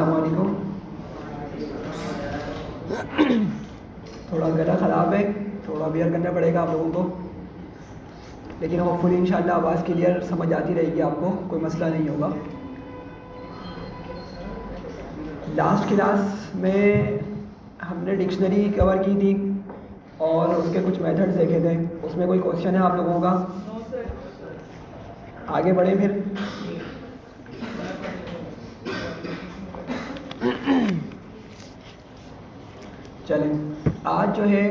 अस्सलाम वालेकुम। थोड़ा गला ख़राब है, थोड़ा बियर करना पड़ेगा आप लोगों को, लेकिन होपफुली इंशाल्लाह आवाज़ क्लियर समझ आती रहेगी आपको, कोई मसला नहीं होगा। लास्ट क्लास में हमने डिक्शनरी कवर की थी और उसके कुछ मेथड्स देखे थे। उसमें कोई क्वेश्चन है आप लोगों का? आगे बढ़े फिर। चलें, आज जो है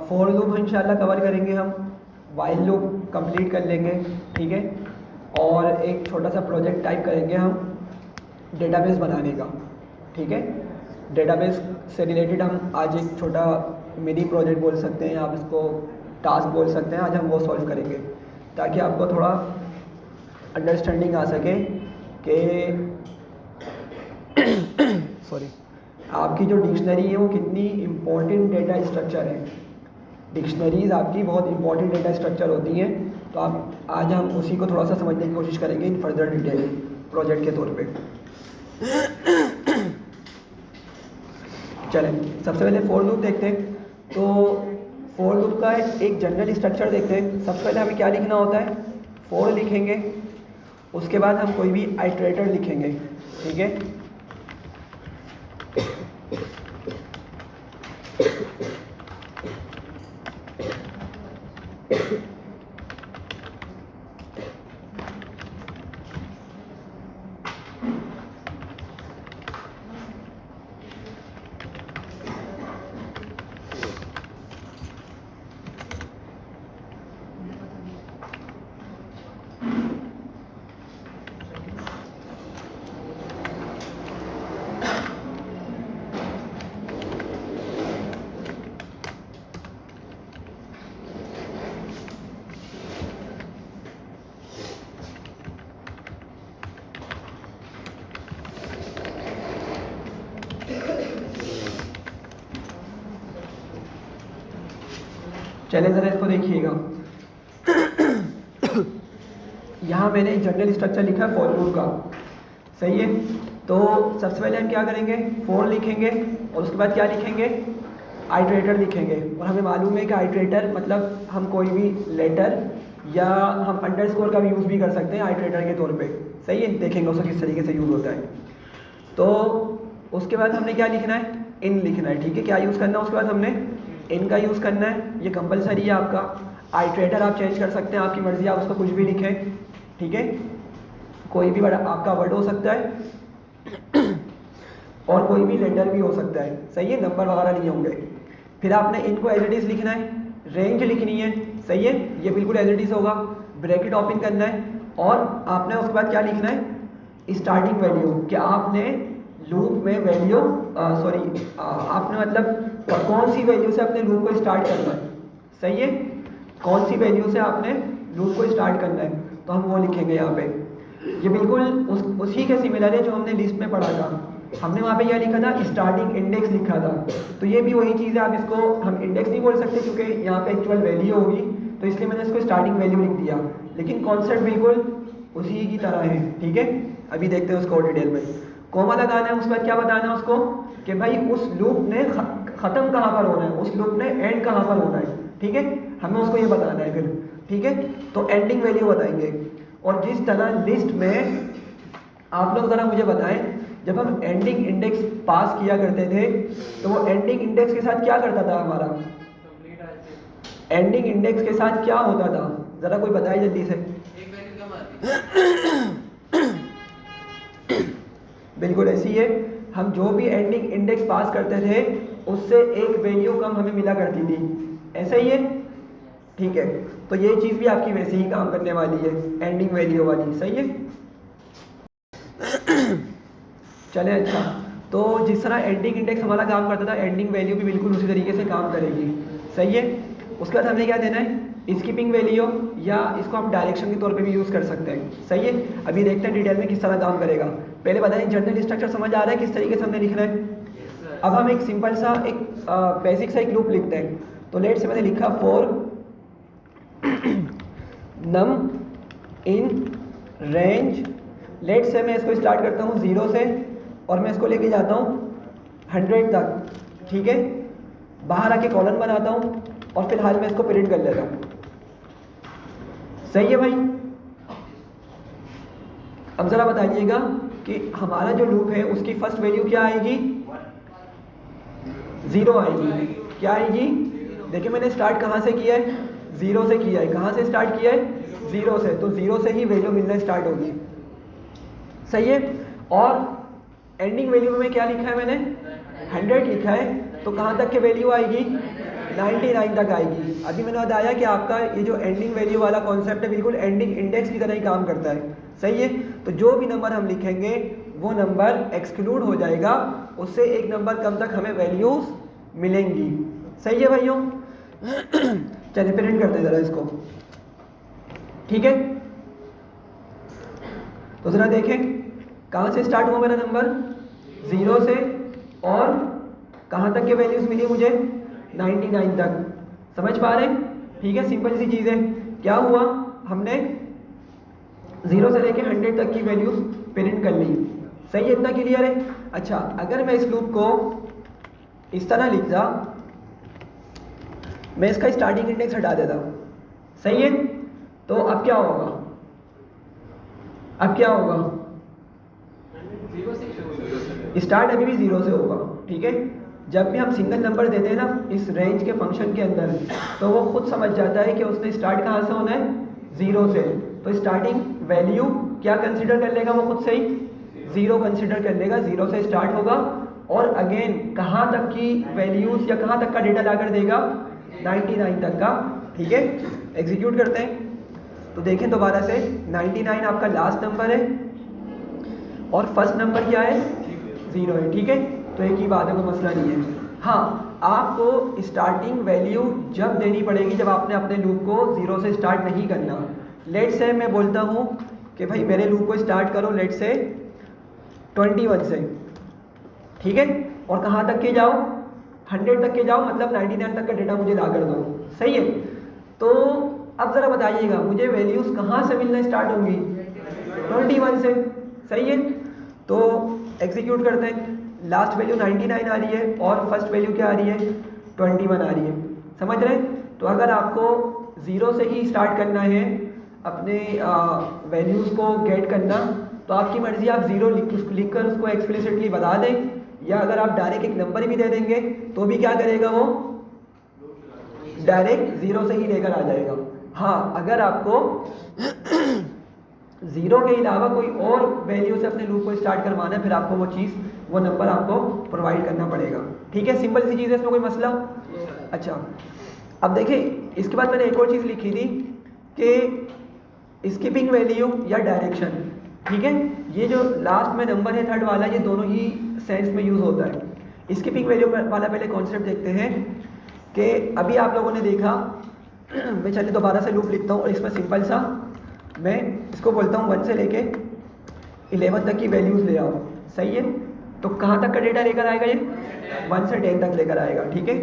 फोर लूप इंशाल्लाह कवर करेंगे हम, वाइल लूप कंप्लीट कर लेंगे, ठीक है। और एक छोटा सा प्रोजेक्ट टाइप करेंगे हम डेटाबेस बनाने का, ठीक है। डेटाबेस से रिलेटेड हम आज एक छोटा मिनी प्रोजेक्ट बोल सकते हैं, आप इसको टास्क बोल सकते हैं। आज हम वो सॉल्व करेंगे ताकि आपको थोड़ा अंडरस्टैंडिंग आ सके कि सॉरी, आपकी जो डिक्शनरी है वो कितनी इम्पोर्टेंट डेटा स्ट्रक्चर है। डिक्शनरीज़ आपकी बहुत इंपॉर्टेंट डेटा स्ट्रक्चर होती हैं। तो आप आज हम उसी को थोड़ा सा समझने की कोशिश करेंगे इन फर्दर डिटेल प्रोजेक्ट के तौर पे। चलें, सबसे पहले फोर लूप देखते हैं। तो फोर लूप का एक जनरल स्ट्रक्चर देखते हैं। सबसे पहले हमें क्या लिखना होता है? फोर लिखेंगे, उसके बाद हम कोई भी आइटरेटर लिखेंगे, ठीक है। चलिए ज़रा इसको देखिएगा। यहाँ मैंने एक जनरल स्ट्रक्चर लिखा है फॉर लूप का, सही है। तो सबसे पहले हम क्या करेंगे? फोर लिखेंगे और उसके बाद क्या लिखेंगे? आइटरेटर लिखेंगे। और हमें मालूम है कि आइटरेटर मतलब हम कोई भी लेटर या हम अंडरस्कोर का भी यूज़ भी कर सकते हैं आइटरेटर के तौर पे, सही है। देखेंगे उसका किस तरीके से यूज़ होता है। तो उसके बाद हमने क्या लिखना है? इन लिखना है, ठीक है। क्या यूज़ करना है? उसके बाद हमने इन का यूज़ करना है, ये कंपलसरी है आपका। आइटरेटर आप चेंज कर सकते हैं, आपकी मर्ज़ी, आप उसका कुछ भी लिखें, ठीक है। कोई भी वर्ड आपका वर्ड हो सकता है और कोई भी लेटर भी हो सकता है, सही है। नंबर वगैरह नहीं होंगे। फिर आपने इनको एज इट इज़ लिखना है, रेंज लिखनी है, सही है। ये बिल्कुल एज इट इज़ होगा। ब्रैकेट ओपन करना है और आपने उसके बाद क्या लिखना है? स्टार्टिंग वैल्यू, कि आपने लूप में वैल्यू आपने मतलब कौन सी वैल्यू से अपने लूप को स्टार्ट करना है, सही है। कौन सी वैल्यू से आपने लूप को स्टार्ट करना है, तो हम वो लिखेंगे यहाँ पे। ये बिल्कुल उसी के सिमिलर है जो हमने लिस्ट में पढ़ा था। हमने वहाँ पे यह लिखा था, स्टार्टिंग इंडेक्स लिखा था। तो ये भी वही चीज़ है। आप इसको हम इंडेक्स नहीं बोल सकते क्योंकि यहाँ पे एक्चुअल वैल्यू होगी, तो इसलिए मैंने इसको स्टार्टिंग वैल्यू लिख दिया, लेकिन कॉन्सेप्ट बिल्कुल उसी की तरह है, ठीक है। अभी देखते हैं उसको डिटेल में। कॉमा लगाना है, उसके बाद क्या बताना है उसको कि भाई उस लूप ने ख़त्म कहाँ पर होना है, उस लूप ने एंड कहाँ पर होना है, ठीक है। हमें उसको ये बताना है फिर, ठीक है। तो एंडिंग वैल्यू बताएंगे। और जिस तरह लिस्ट में आप लोग ज़रा मुझे बताएं, जब हम एंडिंग इंडेक्स पास किया करते थे तो वो एंडिंग इंडेक्स के साथ क्या करता था? हमारा एंडिंग इंडेक्स के साथ क्या होता था? ज़रा कोई बताए जल्दी से। बिल्कुल ऐसी है। हम जो भी एंडिंग इंडेक्स पास करते थे उससे एक वैल्यू कम हमें मिला करती थी, ऐसा ही है, ठीक है। तो ये चीज़ भी आपकी वैसे ही काम करने वाली है, एंडिंग वैल्यू वाली, सही है। चले, अच्छा। तो जिस तरह एंडिंग इंडेक्स हमारा काम करता था, एंडिंग वैल्यू भी बिल्कुल उसी तरीके से काम करेगी, सही है। उसके बाद हमने क्या देना है? स्किपिंग वैल्यू, या इसको हम डायरेक्शन के तौर पे भी यूज़ कर सकते हैं, सही है। अभी देखते हैं डिटेल में किस तरह काम करेगा। पहले बताएं जनरल स्ट्रक्चर समझ आ रहा है किस तरीके से हमने लिखना है। अब हम एक सिंपल सा एक बेसिक सा एक लूप लिखते हैं। तो लेट से मैंने लिखा for num in range, let say मैं इसको स्टार्ट करता हूँ 0 से और मैं इसको लेके जाता हूँ 100 तक, ठीक है, बाहर आके कॉलन बनाता हूँ और फिलहाल मैं इसको प्रिंट कर लेता हूँ। सही है भाई? अब ज़रा बताइएगा कि हमारा जो लूप है उसकी फर्स्ट वैल्यू क्या आएगी? 0 आएगी। क्या आएगी? देखिए मैंने स्टार्ट कहाँ से किया है? 0 से किया है। कहाँ से स्टार्ट किया है? 0 से। तो 0 से ही वैल्यू मिलना स्टार्ट होगी। सही है? और एंडिंग वैल्यू में क्या लिखा है मैंने? 100 लिखा है। तो कहाँ तक की वैल्यू आएगी? 99 तक आएगी। अभी मैंने बताया कि आपका ये जो एंडिंग वैल्यू वाला कॉन्सेप्ट है बिल्कुल एंडिंग इंडेक्स की तरह ही काम करता है। सही है? तो जो भी नंबर हम लिखेंगे वो नंबर एक्सक्लूड हो जाएगा, उससे एक नंबर कम तक हमें वैल्यूज मिलेंगी। सही है भाइयों? चलिए प्रिंट करते हैं ज़रा इसको, ठीक है? तो ज़रा देखें कहाँ से स्टार्ट हुआ मेरा नंबर? 0 से, और कहाँ तक के वैल्यूज़ मिली मुझे? 99 तक। समझ पा रहे हैं? ठीक है, सिंपल सी चीज़ है। क्या हुआ? हमने 0 से लेके 100 तक की वैल्यूज़ प्रिंट कर ली। सही है? इतना क्लियर है? अच्छा, अगर मैं इस लूप को इस तरह लिखता, मैं इसका स्टार्टिंग इंडेक्स हटा देता। सही है? तो अब क्या होगा? अब क्या होगा? स्टार्ट अभी भी 0 से होगा। ठीक है? जब भी हम सिंगल नंबर देते हैं ना इस रेंज के फंक्शन के अंदर, तो वो खुद समझ जाता है कि उसने स्टार्ट कहाँ से होना है? 0 से। तो स्टार्टिंग वैल्यू क्या कंसीडर कर लेगा वो खुद से ही? 0 कंसीडर कर लेगा। 0 से स्टार्ट होगा और अगेन कहाँ तक की वैल्यूज या कहाँ तक का डेटा लाकर देगा? 99 तक का। ठीक है? एग्जीक्यूट करते हैं तो देखें दोबारा से 99 आपका लास्ट नंबर है और फर्स्ट नंबर क्या है? 0 है। ठीक है? तो एक ही बात है, कोई मसला नहीं है। हाँ, आपको स्टार्टिंग वैल्यू जब देनी पड़ेगी जब आपने अपने लूप को 0 से स्टार्ट नहीं करना। लेट से मैं बोलता हूँ कि भाई मेरे लूप को स्टार्ट करो लेट से 21 से। ठीक है? और कहाँ तक के जाओ? 100 तक के जाओ, मतलब 99 तक का डेटा मुझे ला कर दो। सही है? तो अब ज़रा बताइएगा मुझे वैल्यूज़ कहाँ से मिलना स्टार्ट होंगी? 21 से। सही है? तो एग्जीक्यूट करते हैं। लास्ट वैल्यू 99 आ रही है और फर्स्ट वैल्यू क्या आ रही है? 21 आ रही है। समझ रहे हैं? तो अगर आपको 0 से ही स्टार्ट करना है अपने वैल्यूज़ को गेट करना, तो आपकी मर्ज़ी, आप 0 लिख कर उसको एक्सप्लिसिटली बता दें, या अगर आप डायरेक्ट एक नंबर भी दे देंगे तो भी क्या करेगा वो? डायरेक्ट 0 से ही लेकर आ जाएगा। हाँ, अगर आपको 0 के अलावा कोई और वैल्यू से अपने लूप को स्टार्ट करवाना है, फिर आपको वो चीज़, वो नंबर आपको प्रोवाइड करना पड़ेगा। ठीक है? सिंपल सी चीज़ है, इसमें कोई मसला? अच्छा, अब देखिए इसके बाद मैंने एक और चीज़ लिखी थी कि स्किपिंग वैल्यू या डायरेक्शन। ठीक है? ये जो लास्ट में नंबर है थर्ड वाला, ये दोनों ही सेंस में यूज़ होता है। स्किपिंग वैल्यू वाला पहले कॉन्सेप्ट देखते हैं कि अभी आप लोगों ने देखा, मैं चलिए दोबारा से लूप लिखता हूँ और इसमें सिंपल सा मैं इसको बोलता हूँ 1 से लेके 11 तक की वैल्यूज़ ले आओ। सही है? तो कहाँ तक का डेटा लेकर आएगा ये? 1 से 10 तक लेकर आएगा। ठीक है?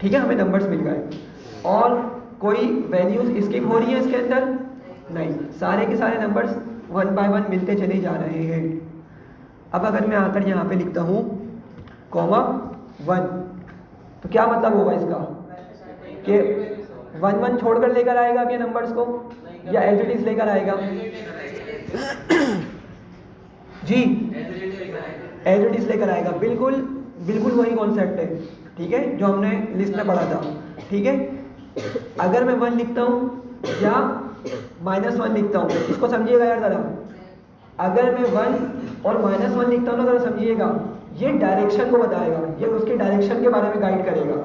ठीक है, हमें नंबर्स मिल गए और कोई वैल्यूज़ स्किप हो रही है इसके अंदर? नहीं, सारे के सारे नंबर्स 1 बाय 1 मिलते चले जा रहे हैं। अब अगर मैं आकर यहाँ पे लिखता हूँ कॉमा 1, तो क्या मतलब होगा इसका? कि 1 छोड़कर लेकर आएगा अब ये नंबर्स को, या एज इट इज लेकर आएगा? जी, एज इट इज लेकर आएगा। बिल्कुल बिल्कुल वही कॉन्सेप्ट है। ठीक है? जो हमने लिस्ट में पढ़ा था। ठीक है? अगर मैं 1 लिखता हूँ या -1 लिखता हूँ, इसको समझिएगा यार ज़रा। अगर मैं 1 और -1 लिखता हूँ ना, ज़रा समझिएगा, ये डायरेक्शन को बताएगा, ये उसके डायरेक्शन के बारे में गाइड करेगा।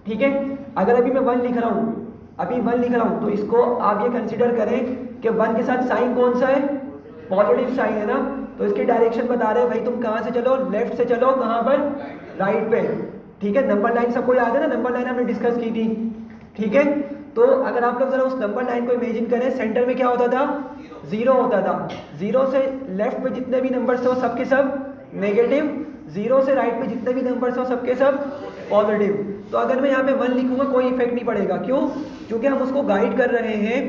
ठीक है? अगर अभी मैं 1 लिख रहा हूँ, तो इसको आप ये कंसिडर करें कि 1 के साथ साइन कौन सा है? पॉजिटिव साइन है ना, तो इसकी डायरेक्शन बता रहे हैं भाई तुम कहाँ से चलो? लेफ्ट से चलो। कहाँ पर? राइट पे। ठीक है? नंबर लाइन सबको याद है ना? नंबर लाइन हमने डिस्कस की थी। ठीक है? तो अगर आप लोग जरा उस नंबर लाइन को इमेजिन करें, सेंटर में क्या होता था? 0 होता था। 0 से लेफ्ट पे जितने भी नंबर्स थे वो सबके सब नेगेटिव, 0 से राइट पे जितने भी नंबर्स थे वो सबके सब पॉजिटिव। तो अगर मैं यहाँ पे 1 लिखूंगा कोई इफेक्ट नहीं पड़ेगा। क्यों? क्योंकि हम उसको गाइड कर रहे हैं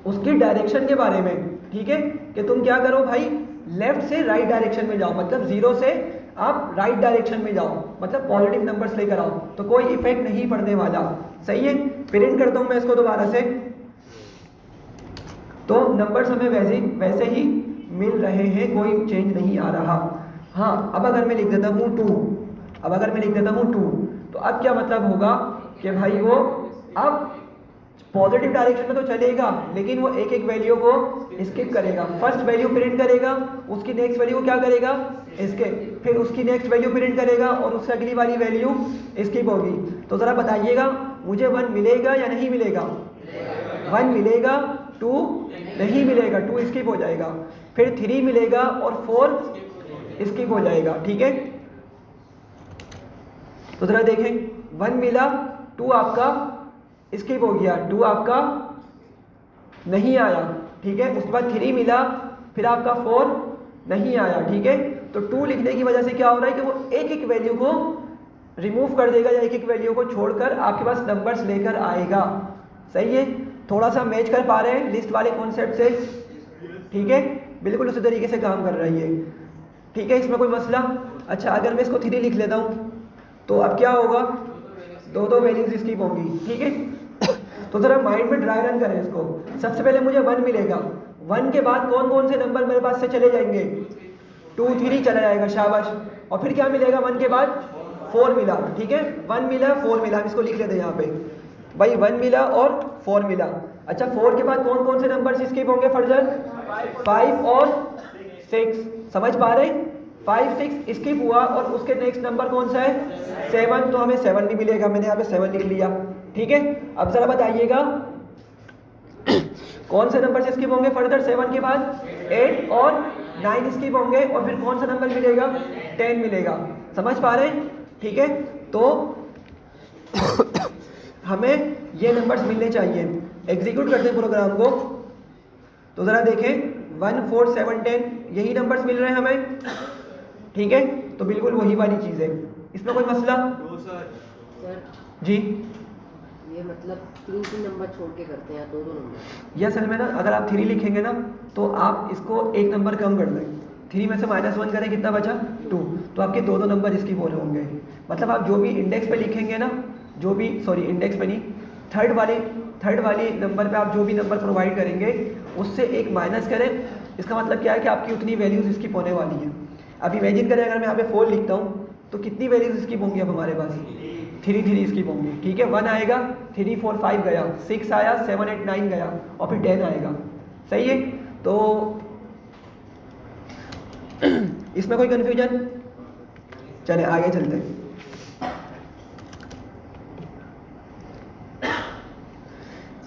उसकी डायरेक्शन के बारे में। ठीक है? कि तुम क्या करो भाई, लेफ्ट से राइट डायरेक्शन में जाओ, मतलब 0 से आप राइट डायरेक्शन में जाओ, मतलब पॉजिटिव नंबर्स लेकर आओ, तो कोई इफेक्ट नहीं पड़ने वाला। सही है, प्रिंट करता हूँ मैं इसको दोबारा से। तो नंबर्स हमें वैसे ही मिल रहे हैं, कोई चेंज नहीं आ रहा। हाँ, अब अगर मैं लिख देता हूँ 2, अब अगर मैं लिख देता हूँ 2, तो अब क्या मतलब होगा कि भाई वो अब पॉजिटिव डायरेक्शन में तो चलेगा, लेकिन वो एक एक वैल्यू को स्किप करेगा। फर्स्ट वैल्यू प्रिंट करेगा, उसकी नेक्स्ट वैल्यू को क्या करेगा, स्किप, फिर उसकी नेक्स्ट वैल्यू प्रिंट करेगा और उससे अगली वाली वैल्यू स्किप होगी। तो ज़रा बताइएगा मुझे 1 मिलेगा या नहीं मिलेगा? 1 मिलेगा, 2 नहीं मिलेगा, 2 स्किप हो जाएगा, फिर 3 मिलेगा और 4 स्किप हो जाएगा। ठीक है, तो ज़रा देखें, 1 मिला, 2 आपका स्किप हो गया, 2 आपका नहीं आया। ठीक है, उसके बाद 3 मिला, फिर आपका 4 नहीं आया। ठीक है, तो 2 लिखने की वजह से क्या हो रहा है कि वो एक एक वैल्यू को रिमूव कर देगा या एक एक वैल्यू को छोड़कर आपके पास नंबर्स लेकर आएगा। सही है, थोड़ा सा मैच कर पा रहे हैं लिस्ट वाले कॉन्सेप्ट से? ठीक है, बिल्कुल उसी तरीके से काम कर रही है। ठीक है, इसमें कोई मसला? अच्छा, अगर मैं इसको 3 लिख लेता हूँ तो अब क्या होगा, दो वैल्यूज स्किप होंगी। ठीक है, तो ज़रा माइंड में ड्राई रन करें इसको। सबसे पहले मुझे 1 मिलेगा, 1 के बाद कौन कौन से नंबर मेरे पास से चले जाएंगे? 2 3 चला जाएगा, शाबाश। और फिर क्या मिलेगा 1 के बाद? 4 मिला। ठीक है, 1 मिला, 4 मिला, हम इसको लिख लेते हैं यहाँ पे भाई, 1 मिला और 4 मिला। अच्छा, 4 के बाद कौन कौन से नंबर स्किप होंगे फर्दर? 5 और 6, समझ पा रहे हैं? 5 6 स्किप हुआ और उसके नेक्स्ट नंबर कौन सा है? 7, तो हमें 7 भी मिलेगा, मैंने यहाँ पे 7 लिख लिया। ठीक है, अब जरा बताइएगा कौन से नंबर से स्किप होंगे फर्दर? 7 के बाद 8 और 9 स्किप होंगे, और फिर कौन सा नंबर मिलेगा? 10 मिलेगा। समझ पा रहे हैं? ठीक है, तो हमें ये नंबर्स मिलने चाहिए। एग्जीक्यूट करते हैं प्रोग्राम को, तो ज़रा देखें 1 4 7 10 यही नंबर्स मिल रहे हैं हमें। ठीक है, तो बिल्कुल वही वाली चीज़ है, इसमें कोई मसला? सर जी, ये मतलब 3 नंबर छोड़ के करते हैं, 2 नंबर? यह असल में ना, अगर आप 3 लिखेंगे ना तो आप इसको एक नंबर कम कर दें। 3 में से -1 करें, कितना बचा? 2, तो आपके 2 नंबर इसकी बोले होंगे। मतलब आप जो भी इंडेक्स पे लिखेंगे ना, जो भी, सॉरी इंडेक्स पे नहीं, थर्ड वाली नंबर पे आप जो भी नंबर प्रोवाइड करेंगे उससे एक माइनस करें। इसका मतलब क्या है कि आपकी उतनी वैल्यूज स्किप होने वाली हैं। अब इमेजिन करें अगर मैं यहाँ पे 4 लिखता हूँ तो कितनी वैल्यूज स्किप होंगी अब हमारे पास? 3 स्किप होंगी। ठीक है, 1 आएगा, 3 4 5 गया, 6 आया, 7 8 9 गया, और फिर 10 आएगा। सही है, तो इसमें कोई कन्फ्यूजन? चले आगे चलते हैं।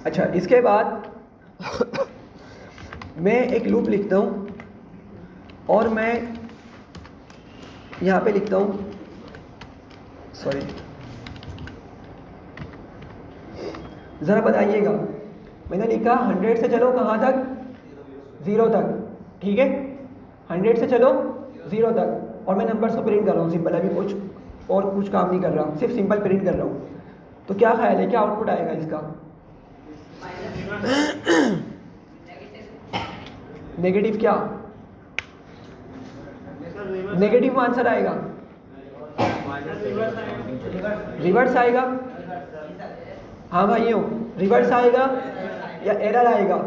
अच्छा, इसके बाद मैं एक लूप लिखता हूँ और मैं यहाँ पे लिखता हूँ, सॉरी, ज़रा बताइएगा, मैंने लिखा 100 से चलो कहाँ तक? 0 तक। ठीक है, 100 से चलो 0 तक, और मैं नंबर्स को प्रिंट कर रहा हूँ सिंपल, अभी कुछ काम नहीं कर रहा, सिर्फ सिंपल प्रिंट कर रहा हूँ। तो क्या ख्याल है, क्या आउटपुट आएगा इसका? नेगेटिव। क्या नेगेटिव आंसर आएगा? रिवर्स आएगा? हाँ भाइयों, रिवर्स आएगा या एरर आएगा?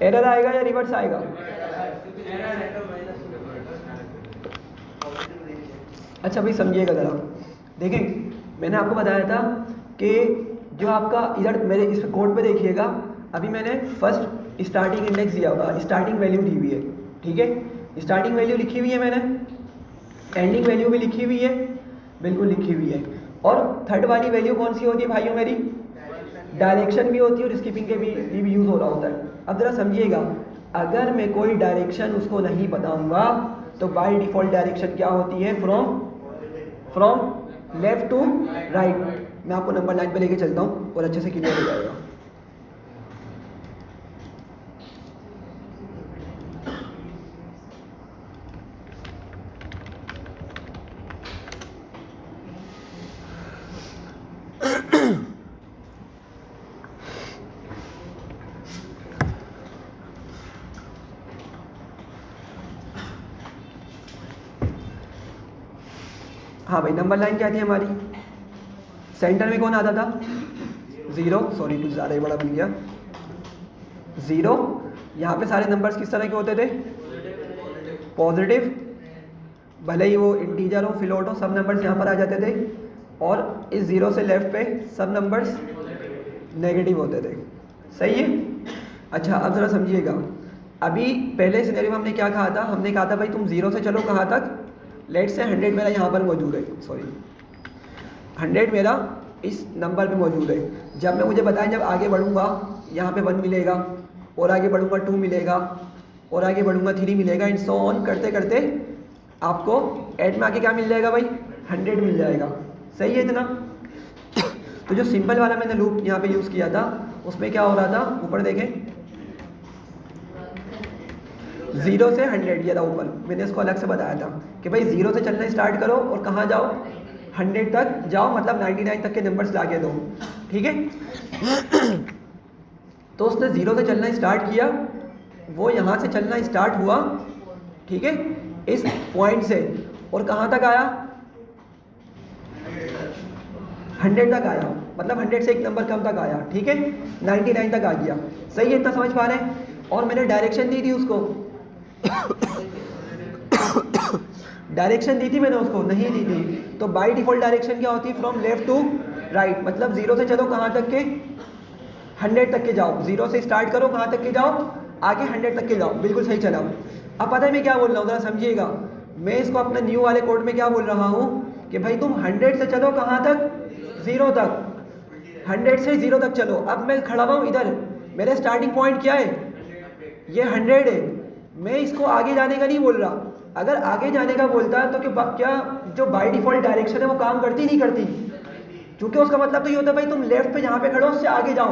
एरर आएगा या रिवर्स आएगा? अच्छा भाई समझिएगा ज़रा, देखें मैंने आपको बताया था कि जो आपका इधर मेरे इस कोड पे देखिएगा, अभी मैंने फर्स्ट स्टार्टिंग इंडेक्स दिया हुआ, स्टार्टिंग वैल्यू दी हुई है। ठीक है, स्टार्टिंग वैल्यू लिखी हुई है मैंने, एंडिंग वैल्यू भी लिखी हुई है, बिल्कुल लिखी हुई है। और थर्ड वाली वैल्यू कौन सी होती है भाइयों मेरी? डायरेक्शन भी होती है और स्किपिंग के भी यूज़ हो रहा होता है। अब ज़रा समझिएगा, अगर मैं कोई डायरेक्शन उसको नहीं बताऊंगा तो बाय डिफ़ॉल्ट डायरेक्शन क्या होती है? From left to right. मैं आपको नंबर लाइन पे लेके चलता हूँ और अच्छे से क्लियर हो जाएगा। हाँ भाई, नंबर लाइन क्या थी हमारी? सेंटर में कौन आता था? 0, सॉरी कुछ ज़्यादा ही बड़ा बन गया, 0। यहाँ पे सारे नंबर्स किस तरह के होते थे? पॉजिटिव, भले ही वो इंटीजर हो फ्लोट हो, सब नंबर्स यहाँ पर आ जाते थे। और इस 0 से लेफ्ट पे सब नंबर्स नेगेटिव होते थे। सही है? अच्छा, अब ज़रा समझिएगा। अभी पहले सिनेरियो में हमने क्या कहा था? हमने कहा था भाई तुम 0 से चलो कहाँ तक? लेट से 100 मेरा यहाँ पर मौजूद है, सॉरी 100 मेरा इस नंबर पे मौजूद है। जब मैं मुझे बताएं, जब आगे बढ़ूँगा यहाँ पे 1 मिलेगा, और आगे बढ़ूँगा 2 मिलेगा, और आगे बढ़ूँगा 3 मिलेगा, एंड सो ऑन करते करते आपको एड में आके क्या मिल जाएगा भाई? 100 मिल जाएगा। सही है इतना? तो जो सिंपल वाला मैंने लूप यहाँ पे यूज़ किया था, उसमें क्या हो रहा था? ऊपर देखें, 0 से 100 ये था ऊपर। मैंने इसको अलग से बताया था कि भाई 0 से चलना स्टार्ट करो और कहाँ जाओ? 100 तक जाओ, मतलब 99 तक के नंबर्स ला के दो। ठीक है? तो उसने 0 से चलना स्टार्ट किया, वो यहाँ से चलना स्टार्ट हुआ, ठीक है, इस पॉइंट से, और कहाँ तक आया? 100 तक आया, मतलब 100 से एक नंबर कम तक आया। ठीक है? 99 तक आ गया। सही है? इतना समझ पा रहे हैं? और मैंने डायरेक्शन दी थी उसको डायरेक्शन दी थी मैंने उसको? नहीं दी थी। तो बाय डिफॉल्ट डायरेक्शन क्या होती है? फ्रॉम लेफ्ट टू राइट, मतलब 0 से चलो कहाँ तक के? 100 तक के जाओ। 0 से स्टार्ट करो, कहाँ तक के जाओ? आगे 100 तक के जाओ। बिल्कुल सही चला। अब पता है मैं क्या बोल रहा हूँ? ज़रा समझिएगा। मैं इसको अपने न्यू वाले कोड में क्या बोल रहा हूँ कि भाई तुम 100 से चलो कहाँ तक? 0 तक। 100 से 0 तक चलो। अब मैं खड़ा हुआ हूँ इधर, मेरा स्टार्टिंग पॉइंट क्या है? ये 100 है। मैं इसको आगे जाने का नहीं बोल रहा। अगर आगे जाने का बोलता तो क्या जो बाय डिफॉल्ट डायरेक्शन है वो काम करती नहीं करती? क्योंकि उसका मतलब तो ये होता है भाई तुम लेफ्ट पे जहाँ पे खड़े हो उससे आगे जाओ।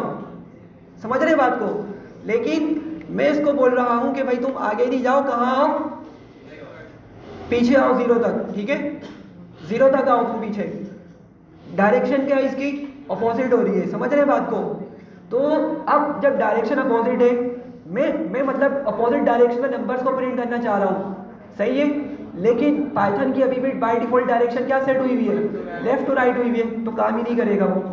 समझ रहे बात को? लेकिन मैं इसको बोल रहा हूँ कि भाई तुम आगे नहीं जाओ, कहाँ आओ? पीछे आओ 0 तक। ठीक है? 0 तक आओ तुम पीछे। डायरेक्शन क्या है इसकी? अपोजिट हो रही है। समझ रहे बात को? तो अब जब डायरेक्शन अपोजिट है, मैं मतलब अपोजिट डायरेक्शन में नंबर्स को प्रिंट करना चाह रहा हूँ। सही है? लेकिन पाइथन की अभी भी बाय डिफॉल्ट डायरेक्शन क्या सेट हुई हुई है? लेफ्ट टू राइट हुई हुई है, तो काम ही नहीं करेगा वो।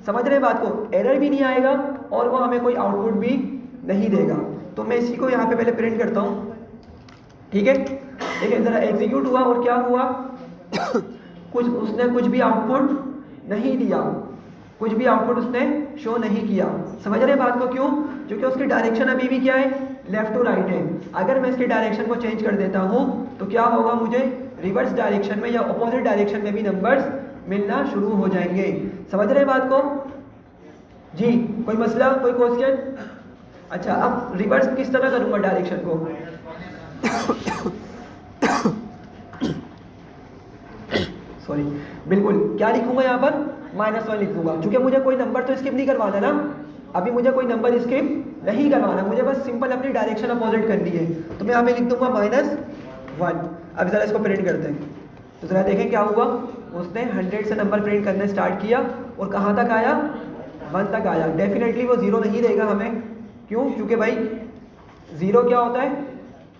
समझ रहे बात को? एरर भी नहीं आएगा और वो हमें कोई आउटपुट भी नहीं देगा। तो मैं इसी को यहाँ पे पहले प्रिंट करता हूँ। ठीक है? देखिए ज़रा एग्जीक्यूट हुआ और क्या हुआ? उसने कुछ भी आउटपुट नहीं दिया, कुछ भी आउटपुट उसने शो नहीं किया। समझ रहे बात को? क्यों? क्योंकि उसकी डायरेक्शन अभी भी क्या है? लेफ्ट टू राइट है। अगर मैं इसकी डायरेक्शन को चेंज कर देता हूँ तो क्या होगा? मुझे रिवर्स डायरेक्शन में या अपोजिट डायरेक्शन में भी नंबर्स मिलना शुरू हो जाएंगे। समझ रहे बात को? जी, कोई मसला, कोई क्वेश्चन? अच्छा, अब रिवर्स किस तरह करूँगा डायरेक्शन को? सॉरी, बिल्कुल क्या लिखूंगा यहाँ पर? -1 लिखूंगा, क्योंकि मुझे कोई नंबर तो स्किप नहीं करवाना ना। अभी मुझे कोई नंबर स्किप नहीं करवाना, मुझे बस सिंपल अपनी डायरेक्शन अपोजिट करनी है। तो मैं यहाँ पे लिख दूंगा -1। अब ज़रा इसको प्रिंट करते हैं, तो ज़रा देखें क्या हुआ। उसने 100 से नंबर प्रिंट करना स्टार्ट किया और कहाँ तक आया? 1 तक आया। डेफिनेटली वो 0 नहीं देगा हमें। क्यों? क्योंकि भाई 0 क्या होता है?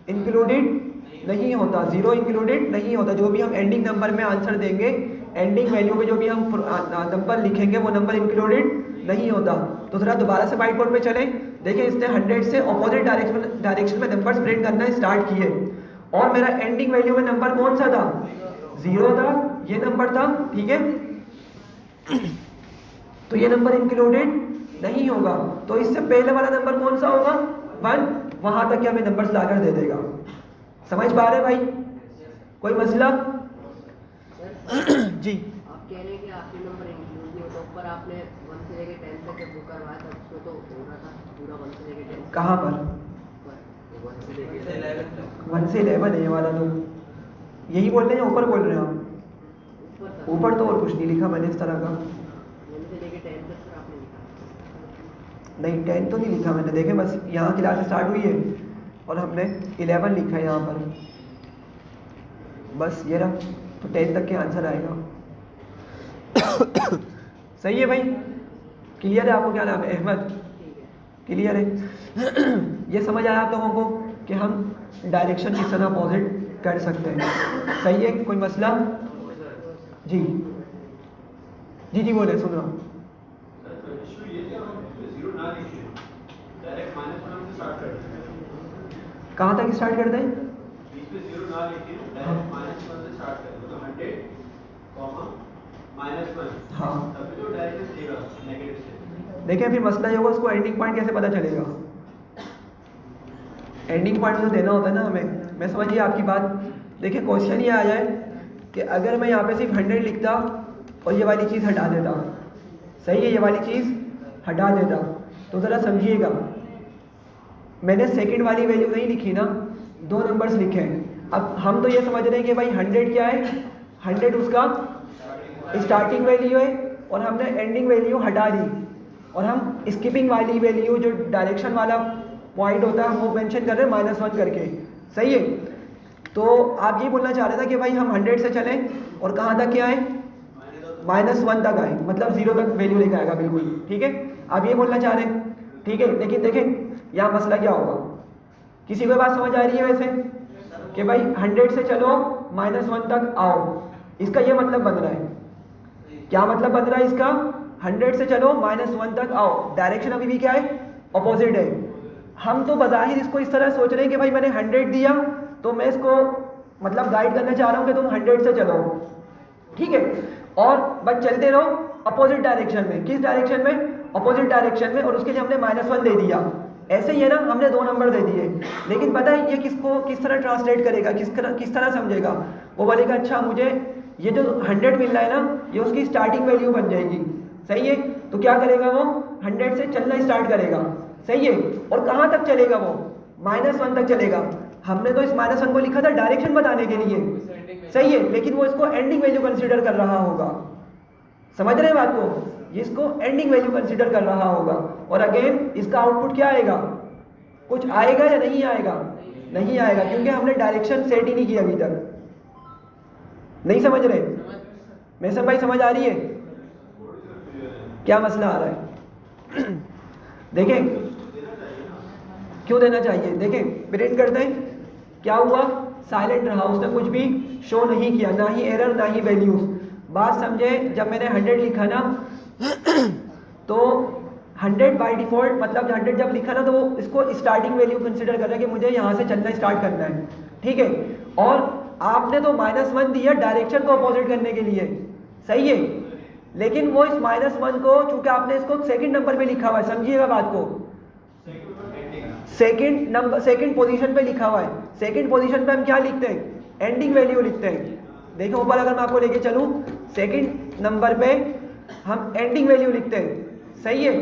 इंक्लूडेड नहीं होता। 0 इंक्लूडेड नहीं होता। जो भी हम एंडिंग नंबर में आंसर देंगे, एंडिंग वैल्यू में जो भी हम नंबर लिखेंगे, वो नंबर इंक्लूडेड नहीं होता। तो ज़रा दोबारा से व्हाइट बोर्ड पे चलें। देखिए इसने 100 से अपोजिट डायरेक्शन में नंबर्स प्रिंट करना स्टार्ट किए, और मेरा एंडिंग वैल्यू में नंबर कौन सा था? 0 था। ये नंबर था। ठीक है? तो ये नंबर इंक्लूडेड नहीं होगा। तो इससे पहले वाला नंबर कौन सा होगा? 1। वहां तक हमें नंबर्स लाकर दे देगा। समझ पा रहे भाई? कोई मसला? जी, आप कह रहे हैं कि आपके नंबर इंक्लूड नहीं होता। ऊपर आपने 1 से लेके 10 तक जब बुक करवाया था उसमें तो हो रहा था पूरा 1 से लेके 10। कहाँ पर? 1 से लेके 11 1 से 11 है ये वाला। तो यही बोल रहे हैं, ऊपर बोल रहे हैं आप? ऊपर था। ऊपर तो और कुछ नहीं लिखा मैंने इस तरह का। 1 से लेके 10 तक सर आपने लिखा। नहीं, 10 तो नहीं लिखा मैंने। देखें बस यहाँ क्लास स्टार्ट हुई है और हमने 11 लिखा है यहाँ पर, बस ये रहा। तो 10 तक के आंसर आएगा। सही है भाई? क्लियर है आपको? क्या नाम है? अहमद। क्लियर है? ये समझ आया आप लोगों को कि हम डायरेक्शन किस तरह अपोजिट कर सकते हैं? सही है? कोई मसला? जी जी जी बोले, सुन रहा हूँ। कहाँ तक स्टार्ट करते हैं? हाँ देखिए, फिर मसला ये होगा, उसको एंडिंग पॉइंट कैसे पता चलेगा? एंडिंग पॉइंट तो देना होता है ना हमें। मैं समझिए आपकी बात। देखिए क्वेश्चन ये आ जाए कि अगर मैं यहाँ पे सिर्फ 100 लिखता और ये वाली चीज़ हटा देता, सही है, ये वाली चीज़ हटा देता, तो ज़रा समझिएगा, मैंने सेकंड वाली वैल्यू नहीं लिखी ना, 2 नंबर्स लिखे हैं। अब हम तो ये समझ रहे हैं कि भाई 100 क्या है, 100 उसका स्टार्टिंग वैल्यू है और हमने एंडिंग वैल्यू हटा दी, और हम स्किपिंग वाली वैल्यू जो डायरेक्शन वाला पॉइंट होता है वो मेंशन कर रहे हैं -1 करके, सही है। तो आप ये बोलना चाह रहे थे कि भाई हम 100 से चलें और कहाँ तक क्या आए, -1 तक आए, मतलब 0 तक वैल्यू लेकर आएगा, बिल्कुल ठीक है। आप ये बोलना चाह रहे हैं, ठीक है। लेकिन देखें यहाँ मसला क्या होगा, किसी को बात समझ आ रही है वैसे कि भाई 100 से चलो -1 तक आओ, इसका ये मतलब बन रहा है, क्या मतलब बन रहा है इसका? 100 से चलो -1 तक आओ, डायरेक्शन अभी भी क्या है, अपोजिट है। हम तो बज़ाहिर इसको इस तरह सोच रहे हैं कि भाई मैंने 100 दिया तो मैं इसको मतलब गाइड करना चाह रहा हूँ कि तुम 100 से चलो, ठीक है, और बस चलते रहो अपोजिट डायरेक्शन में। किस डायरेक्शन में? अपोजिट डायरेक्शन में, और उसके लिए हमने -1 दे दिया। ऐसे ही है ना, हमने 2 नंबर दे दिए, लेकिन पता है ये किसको किस तरह ट्रांसलेट करेगा, किस तरह समझेगा? वो बोलेगा अच्छा मुझे ये जो 100 मिल रहा है ना, ये उसकी स्टार्टिंग वैल्यू बन जाएगी, सही है। तो क्या करेगा वो, 100 से चलना स्टार्ट करेगा, सही है, और कहाँ तक चलेगा वो, -1 तक चलेगा। हमने तो इस -1 को लिखा था डायरेक्शन बताने के लिए, सही है, लेकिन वो इसको एंडिंग वैल्यू कंसीडर कर रहा होगा, समझ रहे हैं बात को, ये इसको एंडिंग वैल्यू कंसीडर कर रहा होगा। और अगेन इसका आउटपुट क्या आएगा, कुछ आएगा या नहीं आएगा? नहीं आएगा, क्योंकि हमने डायरेक्शन सेट ही नहीं की अभी तक। नहीं समझ रहे? मेसन भाई समझ आ रही है क्या मसला आ रहा है? देखें क्यों देना चाहिए, देखें प्रिंट करते हैं, क्या हुआ, साइलेंट रहा, उसने कुछ भी शो नहीं किया, ना ही एरर ना ही वैल्यूज। बात समझे, जब मैंने 100 लिखा ना तो 100 बाय डिफॉल्ट, मतलब 100 जब लिखा ना तो वो इसको स्टार्टिंग वैल्यू कंसीडर कर रहा है कि मुझे यहाँ से चलना स्टार्ट करना है, ठीक है। और आपने तो -1 दिया डायरेक्शन को अपोजिट करने के लिए, सही है, लेकिन वो इस -1 को, चूंकि आपने इसको सेकंड नंबर पे लिखा हुआ है, समझिएगा बात को, सेकंड पोजीशन पे लिखा हुआ है। सेकंड पोजीशन पे हम क्या लिखते हैं, एंडिंग वैल्यू लिखते हैं। देखो ऊपर अगर मैं आपको लेके चलूं, सेकंड नंबर पे हम एंडिंग वैल्यू लिखते हैं, सही है।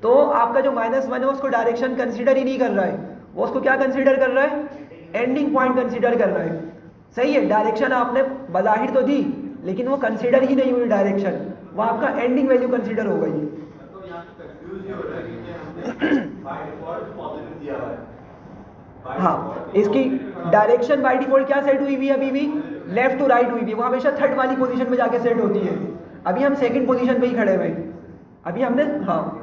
तो आपका जो -1 है उसको डायरेक्शन कंसीडर ही नहीं कर रहा है, वो उसको क्या कंसीडर कर रहा है, एंडिंग पॉइंट कंसीडर कर रहा है, सही है। डायरेक्शन आपने बज़ाहिर तो दी, लेकिन वो कंसीडर ही नहीं हुई डायरेक्शन, वो आपका एंडिंग वैल्यू कंसीडर हो गई। हाँ, इसकी डायरेक्शन बाय डिफॉल्ट क्या सेट हुई हुई है, अभी भी लेफ्ट टू राइट हुई हुई है, वो हमेशा थर्ड वाली पोजीशन में जाके सेट होती है। अभी हम सेकंड पोजीशन पे ही खड़े हुए हैं, अभी हमने, हाँ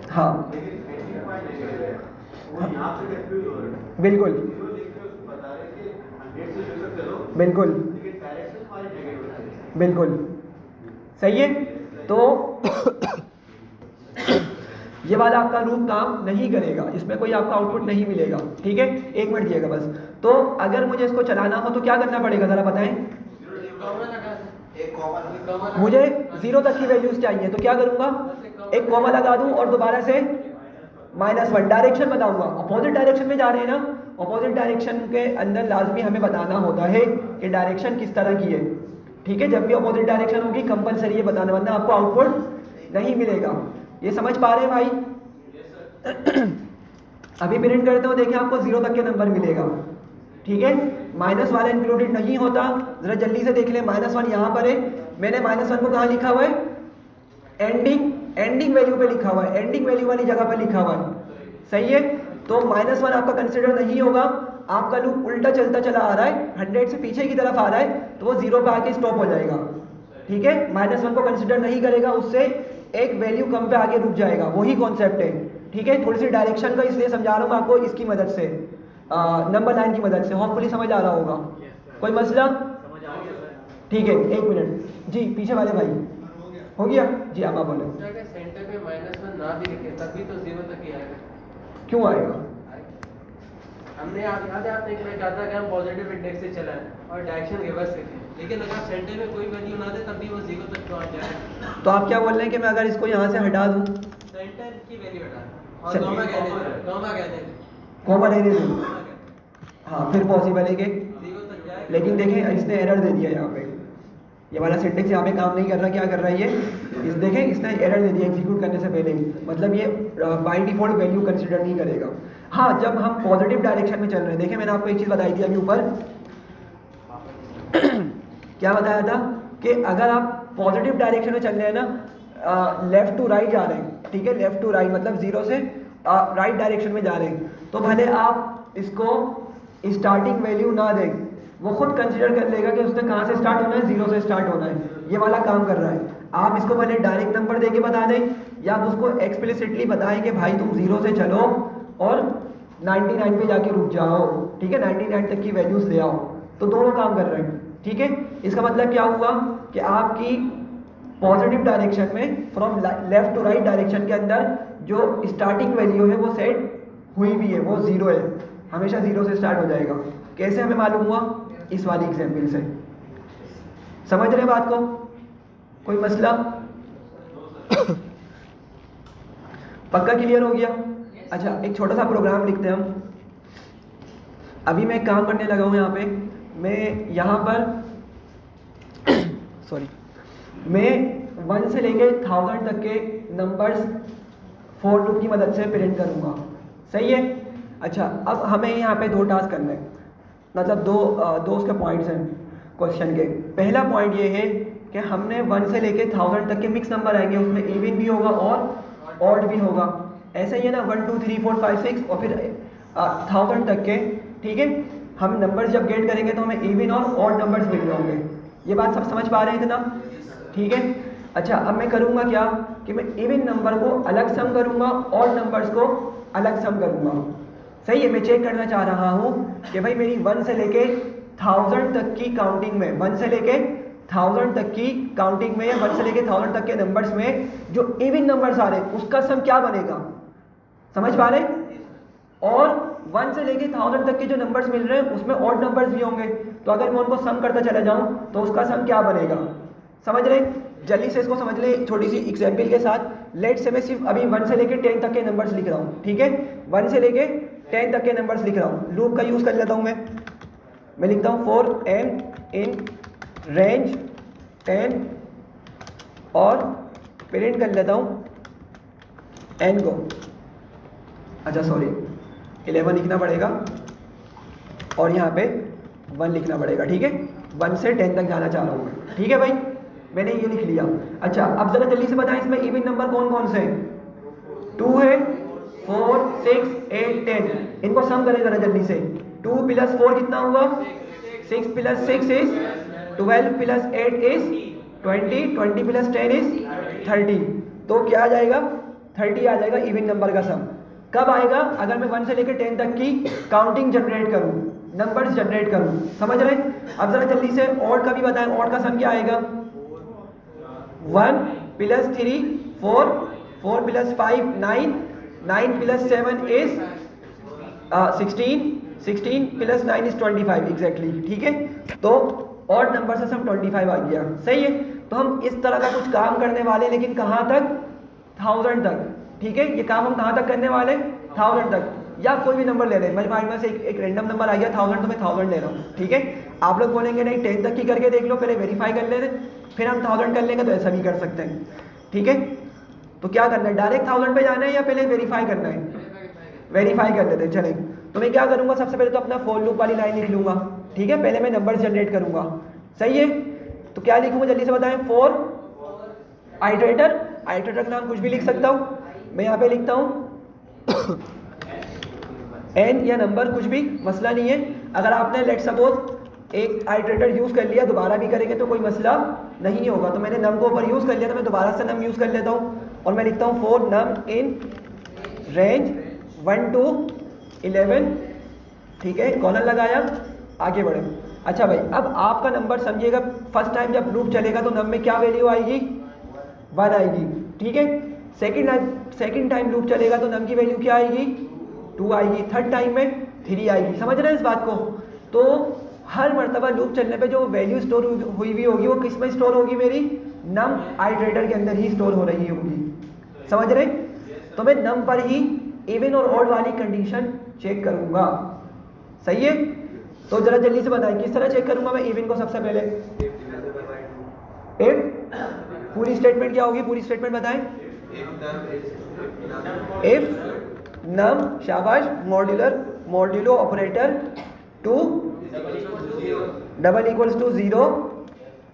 हाँ बिल्कुल बिल्कुल बिल्कुल सही है। तो ये वाला आपका लूप काम नहीं करेगा, इसमें कोई आपका आउटपुट नहीं मिलेगा, ठीक है। 1 मिनट दिएगा बस। तो अगर मुझे इसको चलाना हो तो क्या करना पड़ेगा, जरा बताएं। मुझे 0 तक की वैल्यूज चाहिए, तो क्या करूंगा, एक कॉमा लगा दूं और दोबारा से -1, डायरेक्शन बताऊंगा। अपोजिट डायरेक्शन में जा रहे हैं ना, अपोजिट डायरेक्शन के अंदर लाजमी हमें बताना होता है कि डायरेक्शन किस तरह की है, ठीक है। जब भी अपोजिट डायरेक्शन होगी कंपलसरी ये बताना, वरना आपको आउटपुट नहीं मिलेगा। ये समझ पा रहे हैं भाई? अभी प्रिंट करते हो, देखिए आपको 0 तक के नंबर मिलेगा, ठीक है। माइनस वाला इंक्लूडेड नहीं होता, जरा जल्दी से देख ले, -1 यहाँ पर है, मैंने -1 को कहाँ लिखा हुआ है, एंडिंग वैल्यू पे लिखा हुआ है, एंडिंग वैल्यू वाली जगह पर लिखा हुआ है, सही है। तो -1 आपका कंसिडर नहीं होगा, आपका लूप उल्टा चलता चला आ रहा है, 100 से पीछे की तरफ आ रहा है, तो वो 0 पे आके स्टॉप हो जाएगा, ठीक है। -1 को कंसिडर नहीं करेगा, उससे एक वैल्यू कम पे आगे रुक जाएगा, वही कॉन्सेप्ट है, ठीक है। थोड़ी सी डायरेक्शन का इसलिए समझा रहा हूँ मैं आपको इसकी मदद से, नंबर लाइन की मदद से, होपफुली समझ आ रहा होगा। कोई मसला? समझ आ गया सर। ठीक है, एक मिनट जी, पीछे वाले भाई हो गया जी, आप बोले। सेंटर में -1 ना भी लिखे तभी तो 0 तक ही आएगा। क्यों आएगा? हमने याद है आपने एक कहा था कि हम पॉजिटिव इंडेक्स से चला है और डायरेक्शन रिवर्स लिखे, लेकिन अगर सेंटर में कोई वैल्यू ना दे तब भी वो 0 तक तो आ जाएगा। तो आप क्या बोल रहे हैं कि मैं अगर इसको यहाँ से हटा दूँ, सेंटर की वैल्यू हटा और कॉमा कहने कॉमा रहने दूँ, हाँ फिर पॉसिबल है कि, 0 तक जाए। लेकिन देखें इसने एरर दे दिया यहाँ पे, ये वाला सिंटेक्स यहाँ पे काम नहीं कर रहा। क्या कर रहा है ये, इस देखें इसने एरर दे दिया एग्जीक्यूट करने से पहले ही, मतलब ये बाय डिफॉल्ट वैल्यू कंसीडर नहीं करेगा। हाँ, जब हम पॉजिटिव डायरेक्शन में चल रहे हैं, देखें मैंने आपको एक चीज़ बताई थी अभी ऊपर क्या बताया था कि अगर आप पॉजिटिव डायरेक्शन में चल रहे हैं ना, लेफ्ट टू राइट जा रहे हैं, ठीक है, लेफ्ट टू राइट मतलब 0 से राइट डायरेक्शन में जा रहे हैं, तो भले आप इसको स्टार्टिंग वैल्यू ना दें, वो खुद कंसीडर कर लेगा कि उसने कहाँ से स्टार्ट होना है, 0 से स्टार्ट होना है। ये वाला काम कर रहा है। आप इसको भले डायरेक्ट नंबर दे के बता दें या आप उसको एक्सप्लिसिटली बताएं कि भाई तुम 0 से चलो और 99 पे जाके रुक जाओ, ठीक है, 99 तक की वैल्यूज ले आओ, तो दोनों काम कर रहे हैं। ठीक है, इसका मतलब क्या हुआ कि आपकी पॉजिटिव डायरेक्शन में from left to right direction के अंदर जो स्टार्टिंग वैल्यू है वो सेट हुई भी है, वो 0 है, हमेशा 0 से स्टार्ट हो जाएगा। कैसे हमें मालूम हुआ? इस वाली एग्जाम्पल से। समझ रहे बात को? कोई मसला? पक्का क्लियर हो गया? अच्छा, एक छोटा सा प्रोग्राम लिखते हैं हम। अभी मैं एक काम करने लगा हूँ यहाँ पे, मैं यहाँ पर सॉरी, मैं 1 से लेके 1000 तक के नंबर्स फॉर लूप की मदद से प्रिंट करूँगा। सही है? अच्छा, अब हमें यहाँ पे 2 टास्क करने हैं, मतलब दो उसके पॉइंट्स हैं क्वेश्चन के। पहला पॉइंट ये है कि हमने 1 से लेके 1000 तक के मिक्स नंबर आएंगे, उसमें इवन भी होगा और ऑड भी होगा। ऐसा ही है ना, 1 2 3 4 5 6 और फिर 1000 तक के। ठीक है, हम नंबर्स जब गेट करेंगे तो हमें इवन और ऑड नंबर्स मिल रहे होंगे। ये बात सब समझ पा रहे हैं इतना? ठीक है। अच्छा, अब मैं करूँगा क्या कि मैं इवन नंबर को अलग सम करूँगा, ऑड नंबर्स को अलग सम करूँगा। सही है, मैं चेक करना चाह रहा हूँ कि भाई मेरी 1 से लेके 1000 तक की काउंटिंग में, 1 से लेके 1000 तक की काउंटिंग में या 1 से लेके 1000 तक के नंबर्स में जो इवन नंबर्स आ रहे हैं उसका सम क्या बनेगा। समझ पा रहे? और 1 से लेके 1000 तक के जो नंबर्स मिल रहे हैं उसमें ऑड नंबर्स भी होंगे, तो अगर मैं उनको सम करता चला जाऊं तो उसका सम क्या बनेगा। समझ रहे? जल्दी से इसको समझ ले छोटी सी एग्जाम्पल के साथ। लेट से मैं सिर्फ अभी 1 से लेके 10 तक के नंबर्स लिख रहा हूँ। ठीक है, 1 से लेके 10 तक के नंबर्स लिख रहा हूँ। लूप का यूज़ कर लेता हूँ मैं लिखता हूँ फॉर n इन रेंज 10 और प्रिंट कर लेता हूँ n को। अच्छा सॉरी, 11 लिखना पड़ेगा और यहाँ पे 1 लिखना पड़ेगा। ठीक है, 1 से 10 तक जाना चाह रहा हूँ मैं। ठीक है भाई, मैंने ये लिख लिया। अच्छा, अब जरा जल्दी से बताएं इसमें इवन नंबर कौन कौन से हैं। 2 है, 4 6 8 10। इनको सम करें जरा जल्दी से। 2 + 4 कितना हुआ? 6 + 6 इज 12 + 8 इज 20, 20 + 10 इज 30। तो क्या आ जाएगा? 30 आ जाएगा इवन नंबर का सम। कब आएगा? अगर मैं 1 से लेकर 10 तक की काउंटिंग जनरेट करूं, नंबर्स जनरेट करूं। समझ रहे? अब जरा जल्दी से ऑड का भी बताएं, ऑड का सम क्या आएगा? 1 + 3 4, 4 + 5 9, 9 + 7 इज 16, 16 + 9 इज 25 एग्जैक्टली। ठीक है, तो ऑड नंबर से सम 25 आ गया। सही है, तो हम इस तरह का कुछ काम करने वाले, लेकिन कहाँ तक? 1000 तक। ठीक है, ये काम हम कहाँ तक करने वाले? 1000 तक। या कोई भी नंबर ले लें, मेरे माइंड में से एक रैंडम नंबर आ गया 1000, तो मैं 1000 ले रहा हूँ। ठीक है, आप लोग बोलेंगे नहीं 10 तक की करके देख लो, पहले वेरीफाई कर लेते, फिर हम 1000 कर लेंगे, तो ऐसा भी कर सकते हैं। ठीक है, तो क्या करना है, डायरेक्ट 1000 पे जाना है या पहले वेरीफाई करना है? वेरीफाई कर लेते हैं। चलें, तो मैं क्या करूँगा, सबसे पहले तो अपना फॉर लूप वाली लाइन लिख लूँगा। ठीक है, पहले मैं नंबर जनरेट करूँगा। सही है, तो क्या लिखूँगा जल्दी से बताएं। फॉर आइटरेटर, आइटरेटर का नाम कुछ भी लिख सकता हूँ मैं। यहाँ पे लिखता हूँ n या नंबर, कुछ भी मसला नहीं है। अगर आपने लेट सपोज एक आइटरेटर यूज़ कर लिया, दोबारा भी करेंगे तो कोई मसला नहीं होगा। तो मैंने नम को ऊपर यूज़ कर लिया, तो मैं दोबारा से नम यूज़ कर लेता हूँ और मैं लिखता हूँ for num in range 1 to 11। ठीक है, कॉलन लगाया, आगे बढ़े। अच्छा भाई, अब आपका नंबर समझिएगा, फर्स्ट टाइम जब लूप चलेगा तो नम में क्या वैल्यू आएगी, 1 आएगी, ठीक है। सेकंड टाइम लूप चलेगा तो नम की वैल्यू क्या आएगी, 2 आएगी, थर्ड टाइम में 3 आएगी। समझ रहे हैं इस बात को? तो हर मर्तबा लूप चलने पे जो वैल्यू स्टोर हुई हुई होगी वो किस में स्टोर होगी, मेरी नम आइटरेटर के अंदर ही स्टोर हो रही होगी। समझ रहे? तो मैं नम पर ही इवन और ऑड वाली कंडीशन चेक करूंगा। सही है? तो जरा जल्दी से बताएं किस तरह चेक करूंगा मैं इवन को। सबसे पहले इफ, पूरी स्टेटमेंट क्या होगी, पूरी स्टेटमेंट बताएं। इफ नम, शाबाश, modulo operator two double equals to 0,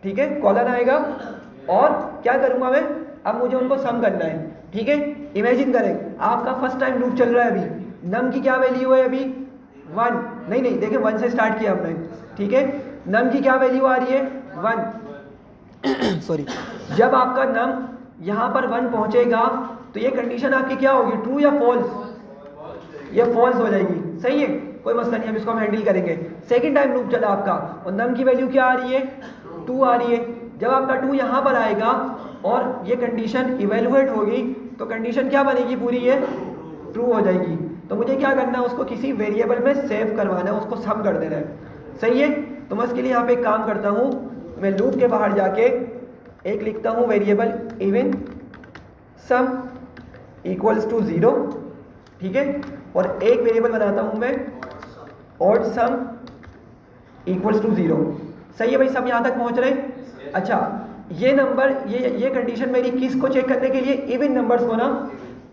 ठीक है, कॉलन आएगा। और क्या करूंगा मैं, अब मुझे उनको सम करना है, ठीक है। इमेजिन करें आपका फर्स्ट टाइम लूप चल रहा है, अभी नम की क्या वैल्यू है, अभी 1, नहीं देखिए 1 से स्टार्ट किया हमने, ठीक है। नम की क्या वैल्यू आ रही है, 1 सॉरी। जब आपका नम यहाँ पर 1 पहुंचेगा तो ये कंडीशन आपकी क्या होगी, ट्रू या फॉल्स, ये फॉल्स हो जाएगी। सही है, कोई मसला नहीं, हम इसको हम हैंडल करेंगे। सेकंड टाइम लूप चला आपका और नम की वैल्यू क्या आ रही है, 2 आ रही है। जब आपका 2 यहाँ पर आएगा और ये कंडीशन इवेलुएट होगी तो कंडीशन क्या बनेगी, पूरी ये ट्रू हो जाएगी। तो मुझे क्या करना है, उसको किसी वेरिएबल में सेव करवाना है, उसको सम कर देना है। सही है? तो मैं इसके लिए यहाँ पे एक काम करता हूँ, मैं लूप के बाहर जाके एक लिखता हूँ variable even sum equals to 0, ठीक है। और एक वेरिएबल बनाता हूँ मैं ऑड सम इक्वल्स टू 0। सही है भाई, सब यहाँ तक पहुँच रहे? अच्छा, ये नंबर, ये कंडीशन मेरी किस को चेक करने के लिए, इवन नंबर्स को ना।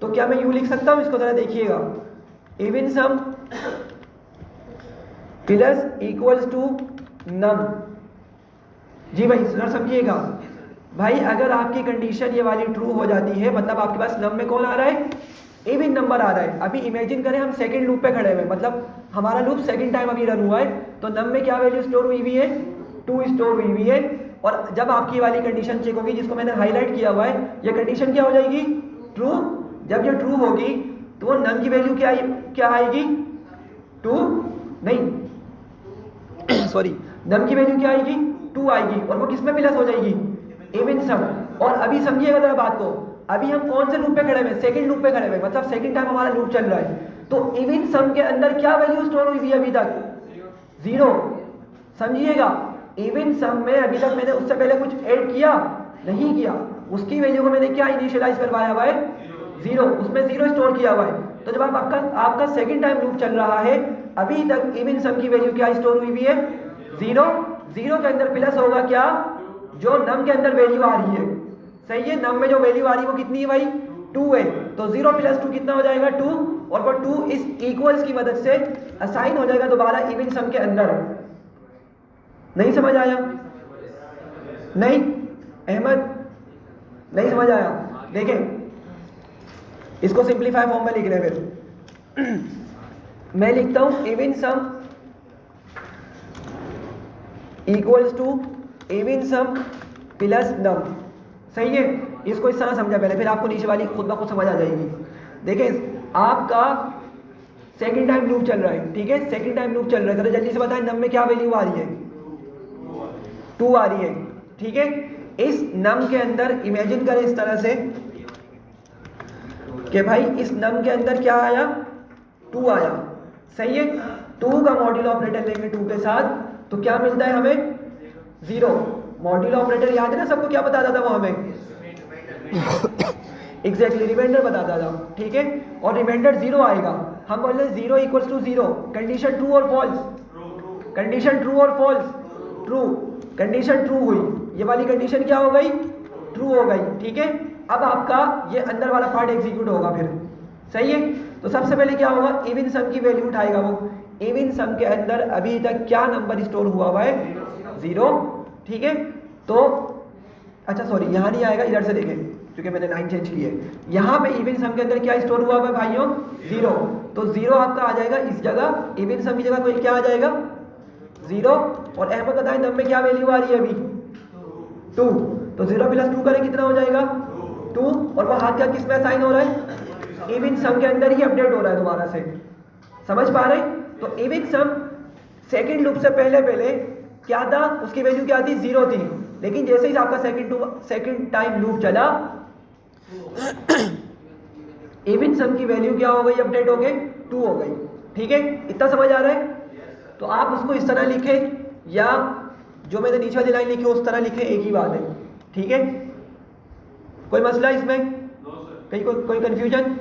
तो क्या मैं यूँ लिख सकता हूँ इसको, जरा देखिएगा, even sum plus equals to num. जी भाई जरा समझिएगा भाई, अगर आपकी कंडीशन ये वाली ट्रू हो जाती है, मतलब आपके पास नम में कौन आ रहा है, इवन नंबर आ रहा है। अभी इमेजिन करें हम सेकंड लूप पे खड़े हुए, मतलब हमारा लूप सेकंड टाइम अभी रन हुआ है, तो नम में क्या वैल्यू स्टोर हुई हुई है, 2 स्टोर हुई हुई है। और जब आपकी वाली कंडीशन चेक होगी, जिसको मैंने हाईलाइट किया हुआ है, ये कंडीशन क्या हो जाएगी, ट्रू। जब ये ट्रू होगी तो वो नम की वैल्यू क्या आएगी, 2 नहीं सॉरी, नम की वैल्यू क्या आएगी, 2 आएगी। और वो किस में प्लस हो जाएगी, इवन सम। और अभी समझिएगा जरा बात को, अभी हम कौन से लूप पे खड़े हुए, सेकंड लूप पे खड़े हुए, मतलब सेकंड टाइम हमारा लूप चल रहा है। तो इवन सम के अंदर क्या वैल्यू स्टोर हुई थी अभी तक, 0। समझिएगा, इवन सम में अभी तक मैंने उससे पहले कुछ ऐड किया नहीं किया, उसकी वैल्यू को मैंने क्या इनिशियलाइज करवाया हुआ है, 0, उसमें 0 स्टोर किया हुआ है। तो जब आपका सेकंड टाइम लूप चल रहा है, अभी तक इवन सम की वैल्यू क्या स्टोर हुई है, 0। 0 के अंदर प्लस होगा क्या, जो नम के अंदर वैल्यू आ रही है। सही है, नम में जो वैल्यू आ रही है वो कितनी है भाई, 2 है। तो 0 + 2 कितना हो जाएगा, 2। और वो 2 इस इक्वल्स की मदद से असाइन हो जाएगा दोबारा इवन सम के अंदर। नहीं समझ आया? नहीं अहमद, नहीं समझ आया? देखें, इसको सिंप्लीफाई फॉर्म में लिख रहे हैं। फिर मैं लिखता हूं even sum equals to even sum plus num. सही है, इसको इस तरह समझा पहले, फिर आपको नीचे वाली खुद ब खुद समझ आ जाएगी। देखें, आपका सेकंड टाइम लूप चल रहा है, ठीक है, सेकंड टाइम लूप चल रहा है। जरा जल्दी से बताएं, नम में क्या वैल्यू आ रही है, 2 आ रही है, ठीक है। इस नम के अंदर इमेजिन करें इस तरह से कि भाई इस नम के अंदर क्या आया, 2 आया। सही है, 2 का मॉड्यूलो ऑपरेटर लेंगे 2 के साथ, तो क्या मिलता है हमें, 0। मॉड्यूलो ऑपरेटर याद है ना सबको, क्या बताता था वो हमें, एग्जैक्टली रिमाइंडर बताता था, ठीक है। और रिमाइंडर 0 आएगा, हम बोल रहे 0 = 0, कंडीशन ट्रू और फॉल्स, कंडीशन ट्रू और फॉल्स, ट्रू, कंडीशन ट्रू हुई, ये वाली कंडीशन क्या हो गई, ट्रू हो गई, ठीक है। अब आपका ये अंदर वाला पार्ट एग्जीक्यूट होगा फिर। सही है, तो सबसे पहले क्या होगा, इवन सम की वैल्यू उठाएगा वो। इवन सम के अंदर अभी तक क्या नंबर स्टोर हुआ हुआ है, 0, ठीक है। तो अच्छा सॉरी, यहाँ नहीं आएगा, इधर से देखें क्योंकि मैंने 9 चेंज की है। यहाँ पे इवन सम के अंदर क्या स्टोर हुआ हुआ है भाइयों, 0। तो 0 आपका आ जाएगा इस जगह, इवन सम की जगह कोई क्या आ जाएगा, 0। और अहमद बताएं नम में क्या वैल्यू आ रही है अभी, 2। तो 0 + 2 करें कितना हो जाएगा, 2। और वह हाथ का किस में साइन हो रहा है, इवन सम के अंदर ही अपडेट हो रहा है दोबारा से। समझ पा रहे? तो इवन सम सेकंड लूप से पहले क्या था, उसकी वैल्यू क्या थी, 0 थी, लेकिन जैसे ही आपका सेकंड टाइम लूप चला इवन सम की वैल्यू क्या हो गई, अपडेट हो गई 2 हो गई। ठीक है, इतना समझ आ रहा है? तो आप उसको इस तरह लिखें या जो मैंने नीचे वाली लाइन लिखी उस तरह लिखें, एक ही बात है। ठीक है, कोई मसला इसमें, कहीं कोई कंफ्यूजन?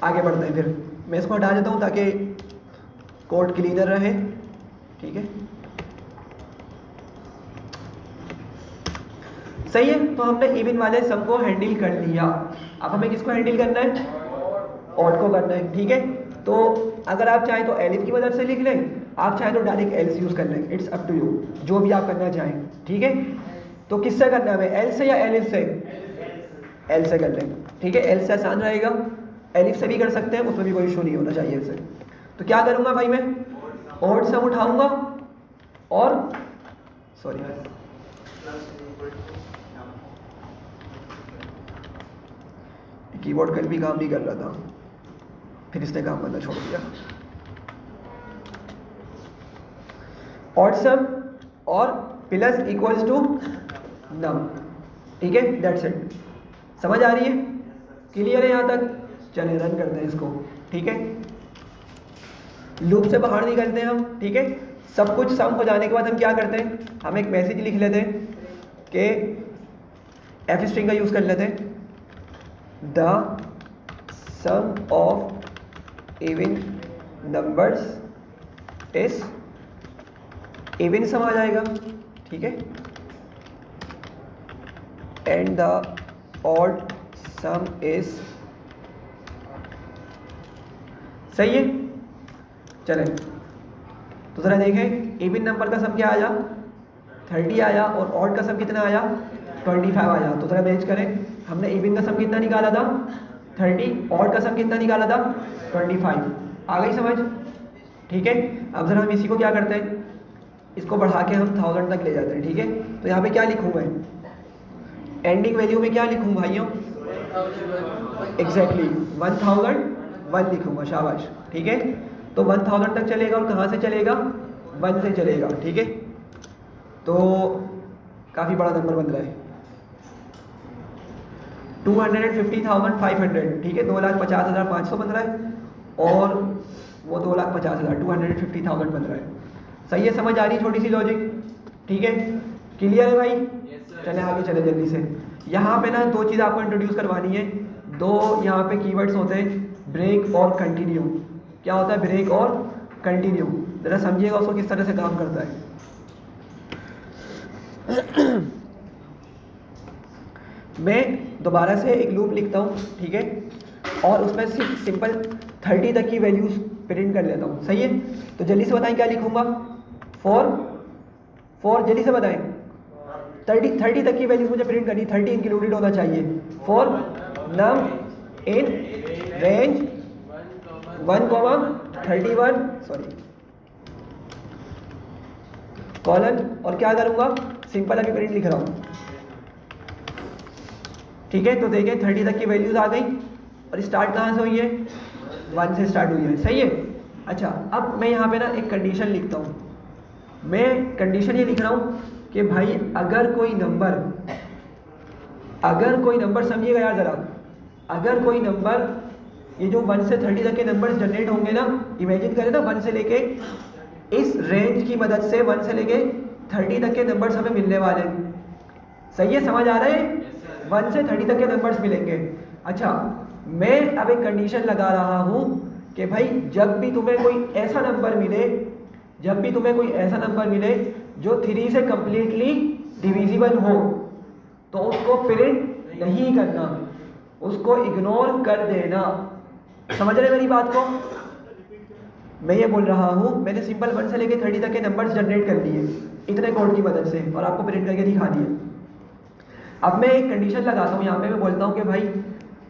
आगे बढ़ते हैं, फिर मैं इसको हटा देता हूँ ताकि कोड क्लीनर रहे। ठीक है, सही है। तो हमने इवन वाले सम को हैंडल कर लिया। अब हमें किसको हैंडल करना है, ऑड को करना है। ठीक है, तो अगर आप चाहें तो एलिफ की मदद से लिख लें, आप चाहें तो डायरेक्ट एल्स यूज कर लें, इट्स अप टू यू, जो भी आप करना चाहें। ठीक है, तो किससे करना है, एल से या एलिफ से? एल से कर लें। ठीक है, एल से आसान रहेगा, एलिफ से भी कर सकते हैं, उसमें भी कोई इशू नहीं होना चाहिए इससे। तो क्या करूंगा भाई, मैं ऑड सम उठाऊंगा और कीबोर्ड कल भी काम नहीं कर रहा था, फिर इसने काम करना छोड़ दिया। ऑड सम और प्लस इक्वल्स टू नम। ठीक है, दैट्स इट। समझ आ रही है, क्लियर है यहाँ तक? चलिए रन करते हैं इसको। ठीक है, लूप से बाहर निकलते हैं हम। ठीक है, सब कुछ सम हो जाने के बाद हम क्या करते हैं, हम एक मैसेज लिख लेते हैं कि एफ स्ट्रिंग का यूज़ कर लेते हैं, the sum of even numbers is even sum आ जाएगा। ठीक है, and the odd sum is, सही है। चलें तो ज़रा देखें, इवन नंबर का सम क्या आया, 30 आया, और ऑड का सम कितना आया, 25 आया। तो ज़रा मैच करें, हमने इवन का सम कितना निकाला था, 30, ऑड का सम कितना निकाला था, 25। आ गई समझ? ठीक है, अब ज़रा हम इसी को क्या करते हैं, इसको बढ़ा के हम 1000 तक ले जाते हैं। ठीक है, तो यहाँ पे क्या लिखूँ मैं, एंडिंग वैल्यू में क्या लिखूँ भाइयों, एग्जैक्टली 1001 लिखूँगा, शाबाश। ठीक है, तो 1000 तक चलेगा, और कहाँ से चलेगा, 1 से चलेगा। ठीक है, तो काफ़ी बड़ा नंबर बन रहा है, 250,500। ठीक है, 2,50,500 बन रहा है, और वो 2,50,000, 250,000 बन रहा है। सही है, समझ आ रही छोटी सी लॉजिक? ठीक है, क्लियर है भाई? चले आगे चले जल्दी से। यहाँ पे ना 2 चीज़ आपको इंट्रोड्यूस करवानी है। 2 यहाँ पे कीवर्ड्स होते हैं, ब्रेक और कंटिन्यू। क्या होता है ब्रेक और कंटिन्यू, ज़रा समझिएगा उसको किस तरह से काम करता है। मैं दोबारा से एक लूप लिखता हूँ। ठीक है, और उसमें सिर्फ सिंपल 30 तक की वैल्यूज प्रिंट कर लेता हूँ। सही है, तो जल्दी से बताएं क्या लिखूंगा, फॉर जल्दी से बताएं, 30 तक की वैल्यूज मुझे प्रिंट करनी, 30 इंक्लूडेड होना चाहिए। For num in range 1,31 colon, और क्या करूंगा, सिंपल अभी प्रिंट लिख रहा हूँ। ठीक है, तो देखें 30 तक की वैल्यूज आ गई, और स्टार्ट कहाँ से हुई है, 1 से स्टार्ट हुई है। सही है। अच्छा, अब मैं यहाँ पे ना एक कंडीशन लिखता हूँ। मैं कंडीशन ये लिख रहा हूँ कि भाई अगर कोई नंबर समझिएगा यार ज़रा, अगर कोई नंबर, ये जो 1 से 30 तक के नंबर्स जनरेट होंगे ना, इमेजिन करें ना 1 से लेके, इस रेंज की मदद से 1 से लेके 30 तक के नंबर्स हमें मिलने वाले हैं। सही है, समझ आ रहा है? 1 से 30 तक के नंबर्स मिलेंगे। अच्छा, मैं अब एक कंडीशन लगा रहा हूँ कि भाई जब भी तुम्हें कोई ऐसा नंबर मिले जो 3 से कंप्लीटली डिविजिबल हो, तो उसको प्रिंट नहीं करना, उसको इग्नोर कर देना। समझ रहे मेरी बात को? मैं ये बोल रहा हूँ, मैंने सिंपल 1 से लेके 30 तक के नंबर्स जनरेट कर लिए इतने कोड की मदद से, और आपको प्रिंट करके दिखा दिए। अब मैं एक कंडीशन लगाता हूँ यहाँ पे, मैं बोलता हूँ कि भाई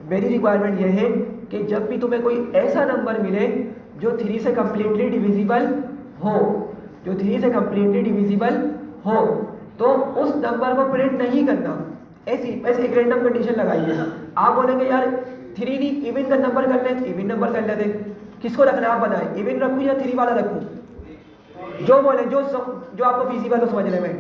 मेरी रिक्वायरमेंट ये है कि जब भी तुम्हें कोई ऐसा नंबर मिले जो 3 से कम्प्लीटली डिविजिबल हो, तो उस नंबर को प्रिंट नहीं करना। ऐसे एक रैंडम कंडीशन लगाइए। आप बोलेंगे यार 3 नहीं, इवन का नंबर कर लें, इवन नंबर कर लेते। किसको रखना है आप बताएं, इवन रखूँ या 3 वाला रखूँ? जो बोले जो आपको फिजिबल हो समझने में,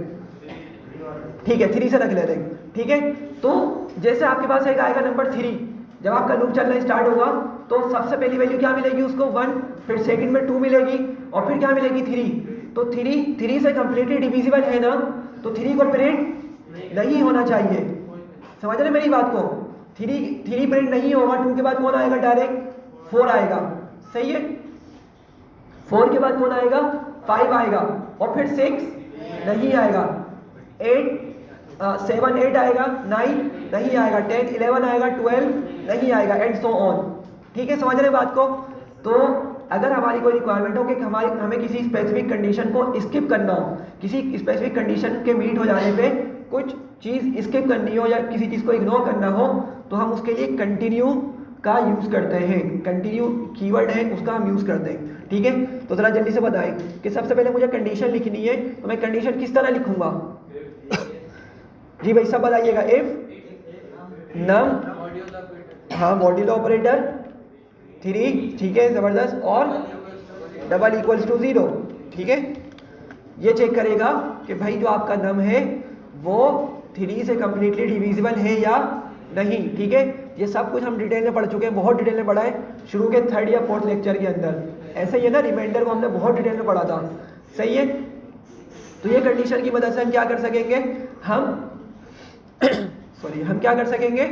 ठीक है 3 से रख लेते हैं, ठीक है। तो जैसे आपके पास एक आएगा नंबर 3, जब आपका लूप चलना स्टार्ट होगा तो सबसे पहली वैल्यू क्या मिलेगी उसको 1, फिर सेकंड में 2 मिलेगी और फिर क्या मिलेगी 3। तो 3 से कंप्लीटली डिविजिबल है ना, तो 3 को प्रिंट नहीं होना चाहिए, समझ रहे मेरी बात को। 3 प्रिंट नहीं होगा, 2 के बाद कौन आएगा, डायरेक्ट 4 आएगा, सही है। 4 के बाद कौन आएगा, 5 आएगा और फिर 6 नहीं आएगा, 7 8 आएगा, 9 नहीं आएगा, 10 11 आएगा, 12 नहीं आएगा, एंड सो ऑन, ठीक है, समझ रहे बात को। तो अगर हमारी कोई रिक्वायरमेंट हो कि हमें किसी स्पेसिफिक कंडीशन को स्किप करना हो, किसी स्पेसिफिक कंडीशन के मीट हो जाने पे कुछ चीज़ स्किप करनी हो या किसी चीज़ को इग्नोर करना हो, तो हम उसके लिए कंटिन्यू का यूज़ करते हैं, कंटिन्यू कीवर्ड है उसका हम यूज़ करते हैं, ठीक है। तो ज़रा जल्दी से बताएं कि सबसे पहले मुझे कंडीशन लिखनी है, तो मैं कंडीशन किस तरह लिखूंगा जी भाई सब बताइएगा। इफ नम, हाँ मॉड्यूलो ऑपरेटर 3, ठीक है ज़बरदस्त, और डबल इक्वल्स टू 0, ठीक है। ये चेक करेगा कि भाई जो आपका नम है वो 3 से कम्प्लीटली डिविजिबल है या नहीं, ठीक है। ये सब कुछ हम डिटेल में पढ़ चुके हैं, बहुत डिटेल में पढ़ा है शुरू के 3rd या 4th लेक्चर के अंदर, ऐसा ही है ना, रिमाइंडर को हमने बहुत डिटेल में पढ़ा था, सही है। तो ये कंडीशन की मदद से हम क्या कर सकेंगे, हम हम क्या कर सकेंगे,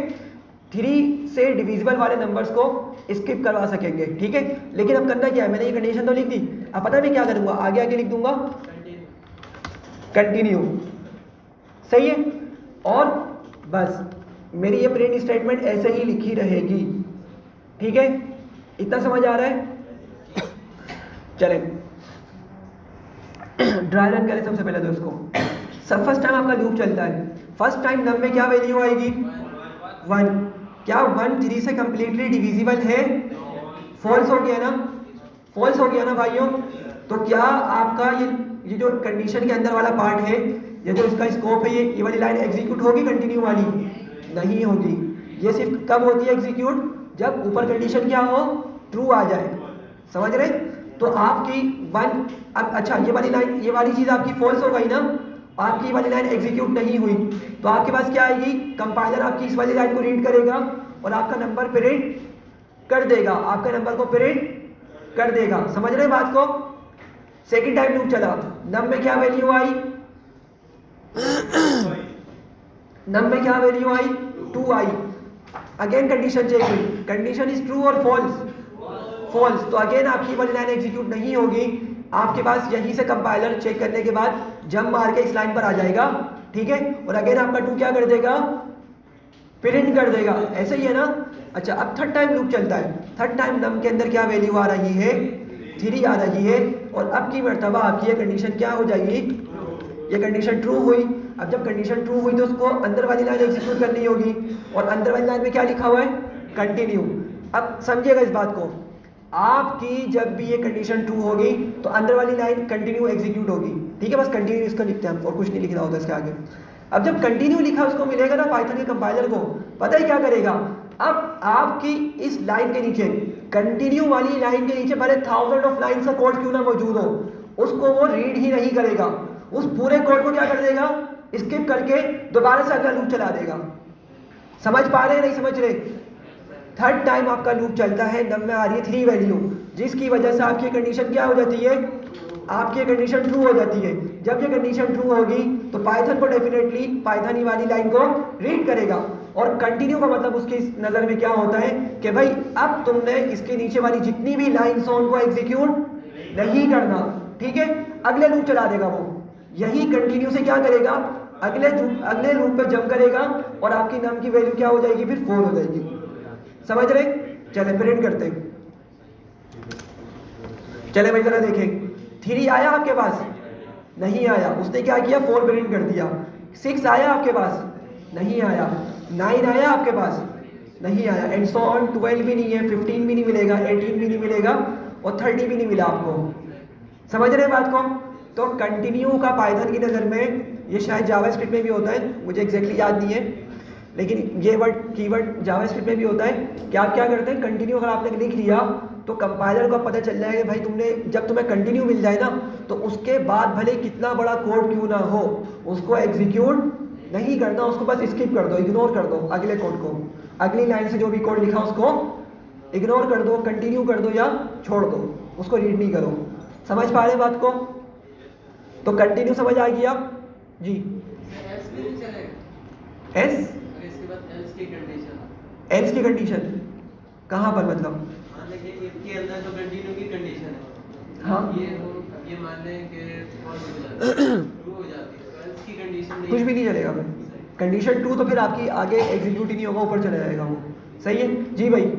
3 से डिविजिबल वाले नंबर्स को स्किप करवा सकेंगे, ठीक है। लेकिन अब करना क्या है, मैंने ये कंडीशन तो लिख दी, अब पता है मैं क्या करूंगा, आगे लिख दूंगा कंटिन्यू, सही है। और बस मेरी ये प्रिंट स्टेटमेंट ऐसे ही लिखी रहेगी, ठीक है, इतना समझ आ रहा है। चलें ड्राई रन करें सबसे पहले तो इसको। फर्स्ट टाइम आपका लूप चलता है, फर्स्ट टाइम नम में क्या वैल्यू आएगी 1, क्या 1 3 से कंप्लीटली डिविजिबल है, फॉल्स हो गया ना, फॉल्स हो गया ना भाइयों। तो क्या आपका ये जो कंडीशन के अंदर वाला पार्ट है, ये जो इसका स्कोप है, ये वाली लाइन एग्जीक्यूट होगी कंटिन्यू वाली, नहीं होगी। ये सिर्फ कब होती है एग्जीक्यूट, जब ऊपर कंडीशन क्या हो, ट्रू आ जाए, समझ रहे। तो आपकी 1 अब अच्छा ये वाली लाइन, ये वाली चीज़ आपकी फॉल्स हो गई ना, आपकी वाली लाइन एग्जीक्यूट नहीं हुई, तो आपके पास क्या आएगी, कंपाइलर आपकी इस वाली लाइन को रीड करेगा और आपका नंबर प्रिंट कर देगा, आपके नंबर को प्रिंट कर देगा, समझ रहे बात को। सेकंड टाइम लूप चला, नम में क्या वैल्यू आई, नम में क्या वैल्यू आई 2 आई, अगेन कंडीशन चेक हुई, कंडीशन इज ट्रू और फॉल्स, फॉल्स, तो अगेन आपकी वाली लाइन एग्जीक्यूट नहीं होगी, आपके पास यहीं से कंपाइलर चेक करने के बाद जंप मार के इस लाइन पर आ जाएगा, ठीक है। और अगेन आपका 2 क्या कर देगा, प्रिंट कर देगा, ऐसे ही है ना। अच्छा अब थर्ड टाइम लूप चलता है, थर्ड टाइम नम के अंदर क्या वैल्यू आ रही है, 3 आ रही है, और अब की मर्तबा आपकी ये कंडीशन क्या हो जाएगी, ये कंडीशन ट्रू हुई। अब जब कंडीशन ट्रू हुई तो उसको अंदर वाली लाइन एग्जीक्यूट करनी होगी, और अंदर वाली लाइन में क्या लिखा हुआ है, कंटिन्यू। अब समझिएगा इस बात को, आपकी जब भी ये कंडीशन ट्रू होगी तो अंदर वाली लाइन कंटिन्यू एग्जीक्यूट होगी, ठीक है, बस कंटिन्यू इसका लिखते हैं और कुछ नहीं लिखना होता इसके आगे। अब जब कंटिन्यू लिखा उसको मिलेगा ना पाइथन के कंपाइलर को, पता है क्या करेगा, अब आपकी इस लाइन के नीचे, कंटिन्यू वाली लाइन के नीचे भले 1000 ऑफ लाइन का कोड क्यों ना मौजूद हो, उसको वो रीड ही नहीं करेगा, उस पूरे कोड को क्या कर देगा, स्किप करके दोबारा से अगला लूप चला देगा। समझ पा रहे हैं नहीं समझ रहे। थर्ड टाइम आपका लूप चलता है, नम में आ रही है 3 वैल्यू, जिसकी वजह से आपकी कंडीशन क्या हो जाती है, आपकी कंडीशन ट्रू हो जाती है। जब ये कंडीशन ट्रू होगी तो पाइथन को डेफिनेटली पाइथन वाली लाइन को रीड करेगा, और कंटिन्यू का मतलब उसकी नज़र में क्या होता है कि भाई अब तुमने इसके नीचे वाली जितनी भी लाइन्स हो उनको एग्जीक्यूट नहीं करना, ठीक है, अगले लूप चला देगा वो। यही कंटिन्यू से क्या करेगा, अगले लूप पे जंप करेगा और आपकी नम की वैल्यू क्या हो जाएगी, फिर 4 हो जाएगी, समझ रहे। चले प्रिंट करते हैं, चले भाई जरा देखें, 3 आया आपके पास, नहीं आया, उसने क्या किया 4 प्रिंट कर दिया। 6 आया आपके पास, नहीं आया। 9 आया आपके पास, नहीं आया, एंड सो ऑन। 12 भी नहीं है, 15 भी नहीं मिलेगा, 18 भी नहीं मिलेगा, और 30 भी नहीं मिला आपको, समझ रहे बात को। तो कंटिन्यू का पाइथन की नज़र में, ये शायद जावास्क्रिप्ट में भी होता है, मुझे एग्जैक्टली याद नहीं है, लेकिन ये वर्ड कीवर्ड जावास्क्रिप्ट में भी होता है कि आप क्या करते हैं, कंटिन्यू अगर आपने लिख लिया तो कंपाइलर को पता चल जाएगा भाई तुमने, जब तुम्हें कंटिन्यू मिल जाए ना तो उसके बाद भले कितना बड़ा कोड क्यों ना हो उसको एग्जीक्यूट नहीं करना, उसको बस स्किप कर दो, इग्नोर कर दो अगले कोड को, अगली लाइन से जो भी कोड लिखा उसको इग्नोर कर दो, कंटिन्यू कर दो या छोड़ दो, उसको रीड नहीं करो। समझ पा रहे बात को? तो कंटिन्यू समझ आ गई अब जी? एल्स भी नहीं चलेगा। एस और इसके बाद एल्स की कंडीशन, एल्स की कंडीशन कहाँ पर, मतलब मान लें कि इफ के अंदर तो कंटिन्यू की कंडीशन है, हाँ ये मान लें कि फॉल्स हो जाती है, ट्रू हो जाती है, तो एल्स की कंडीशन नहीं, कुछ भी नहीं चलेगा फिर, कंडीशन 2 तो फिर आपकी आगे एग्जीक्यूट ही नहीं होगा, ऊपर चला जाएगा वो। सही है जी भाई?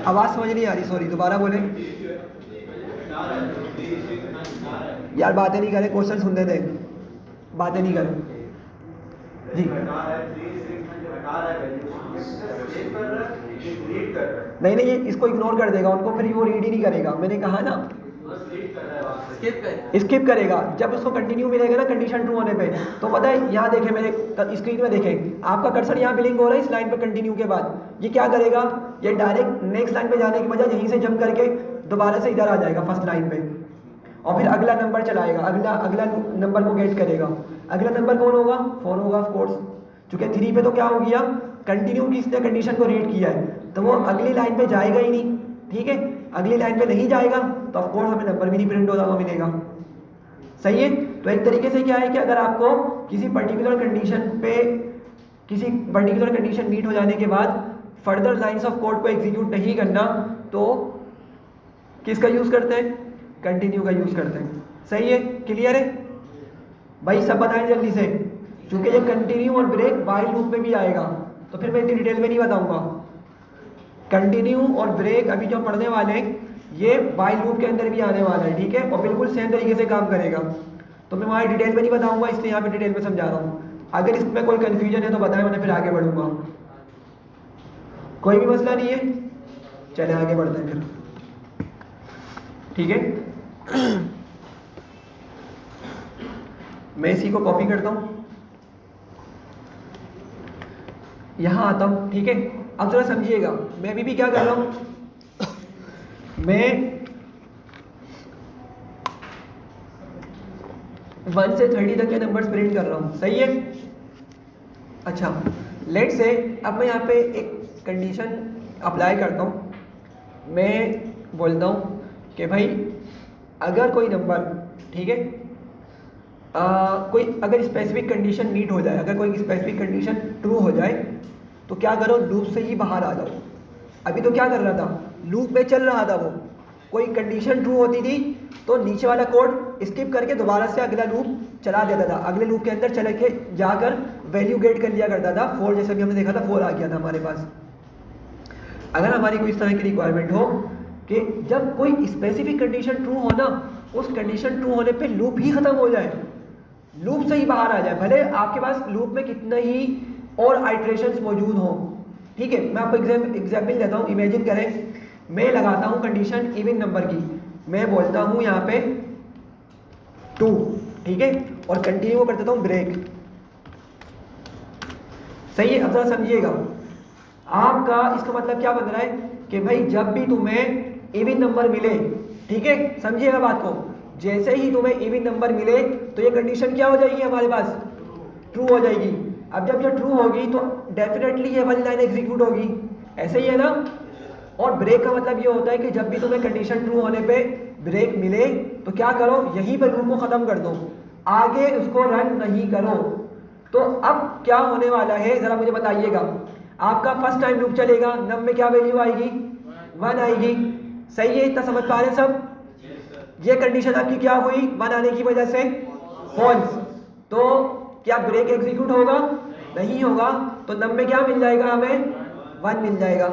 आवाज़ समझ नहीं आ रही, सॉरी, दोबारा बोलें यार, बातें नहीं करें, क्वेश्चन सुनने दें, बातें नहीं करें जी। नहीं नहीं, ये इसको इग्नोर कर देगा, उनको फिर वो रीड ही नहीं करेगा, मैंने कहा ना स्किप करेगा। जब उसको कंटिन्यू मिलेगा ना कंडीशन 2 होने पे, तो पता है यहाँ देखें, मेरे स्क्रीन में देखें, आपका कर्सर यहाँ बिलिंग हो रहा है इस लाइन पे कंटिन्यू के बाद, ये क्या करेगा, ये डायरेक्ट नेक्स्ट लाइन पे जाने की बजाय यहीं से जंप करके दोबारा से इधर आ जाएगा फर्स्ट लाइन पे, और फिर अगला नंबर चलाएगा, अगला नंबर को गेट करेगा। अगला नंबर कौन होगा? 4 होगा ऑफ कोर्स, चूंकि 3 पे तो क्या हो गया, कंटिन्यू की इसने कंडीशन को रीड किया है, तो वो अगली लाइन पे जाएगा ही नहीं। ठीक है, अगली लाइन पे नहीं जाएगा तो ऑफ कोर्स हमें नंबर भी नहीं प्रिंट होता हुआ मिलेगा। सही है? तो एक तरीके से क्या है कि अगर आपको किसी पर्टिकुलर कंडीशन मीट हो जाने के बाद फर्दर लाइंस ऑफ कोड को एग्जीक्यूट नहीं करना, तो किसका यूज करते हैं? कंटिन्यू का यूज करते हैं। सही है? क्लियर है भाई? सब बताएं जल्दी से, क्योंकि ये कंटिन्यू और ब्रेक व्हाइल लूप में भी आएगा, तो फिर मैं इतनी डिटेल में नहीं बताऊंगा। कंटिन्यू और ब्रेक अभी जो पढ़ने वाले हैं ये व्हाइल लूप के अंदर भी आने वाला है, ठीक है, और बिल्कुल सेम तरीके से काम करेगा, तो मैं वहाँ डिटेल में नहीं बताऊंगा, इसलिए यहाँ पे डिटेल में समझा रहा हूँ। अगर इसमें कोई कंफ्यूजन है तो बताएं, मैं फिर आगे बढ़ूंगा। कोई भी मसला नहीं है, चले आगे बढ़ते हैं फिर। ठीक है, मैं इसी को कॉपी करता हूँ, यहाँ आता हूँ। ठीक है, अब जरा समझिएगा, मैं अभी भी क्या कर रहा हूँ, मैं 1 से 30 तक के नंबर्स प्रिंट कर रहा हूँ। सही है? अच्छा, लेट से अब मैं यहाँ पे एक कंडीशन अप्लाई करता हूँ, मैं बोलता हूँ कि भाई अगर कोई नंबर, ठीक है, कोई अगर स्पेसिफिक कंडीशन मीट हो जाए, अगर कोई स्पेसिफिक कंडीशन ट्रू हो जाए, तो क्या करो, लूप से ही बाहर आ जाओ। अभी तो क्या कर रहा था, लूप में चल रहा था, वो कोई कंडीशन ट्रू होती थी तो नीचे वाला कोड स्किप करके दोबारा से अगला लूप चला देता था, अगले लूप के अंदर चले के जाकर वैल्यू गेट कर लिया करता था। 4 जैसे भी हमने देखा था, 4 आ गया था हमारे पास। अगर हमारी कोई इस तरह की रिक्वायरमेंट हो कि जब कोई स्पेसिफिक कंडीशन ट्रू हो ना, उस कंडीशन ट्रू होने पे लूप ही खत्म हो जाए, लूप से ही बाहर आ जाए, भले आपके पास लूप में कितना ही और आइट्रेशंस मौजूद हो। ठीक है, मैं आपको एग्जाम्पल देता हूँ। इमेजिन करें मैं लगाता हूँ कंडीशन इवन नंबर की, मैं बोलता हूँ यहाँ पे 2, ठीक है, और कंटिन्यू कर देता हूँ ब्रेक। सही है? अब जरा समझिएगा, आपका इसका मतलब क्या बन रहा है कि भाई जब भी तुम्हें इवन नंबर मिले, ठीक है, समझिएगा बात को, जैसे ही तुम्हें इवन नंबर मिले तो ये कंडीशन क्या हो जाएगी हमारे पास, ट्रू हो जाएगी। अब जब ये ट्रू होगी तो डेफिनेटली ये वाली लाइन एग्जीक्यूट होगी, ऐसे ही है ना। और ब्रेक का मतलब ये होता है कि जब भी तुम्हें कंडीशन ट्रू होने पे ब्रेक मिले तो क्या करो, यहीं पर लूप को खत्म कर दो, आगे उसको रन नहीं करो। तो अब क्या होने वाला है जरा मुझे बताइएगा, आपका फर्स्ट टाइम लूप चलेगा, नम में क्या वैल्यू आएगी, 1 आएगी। सही है? इतना समझ पा रहे हैं सब? ये कंडीशन आपकी क्या हुई, 1 आने की वजह से फॉल्स, तो क्या ब्रेक एग्जीक्यूट होगा, नहीं होगा, तो नम में क्या मिल जाएगा, हमें 1 मिल जाएगा।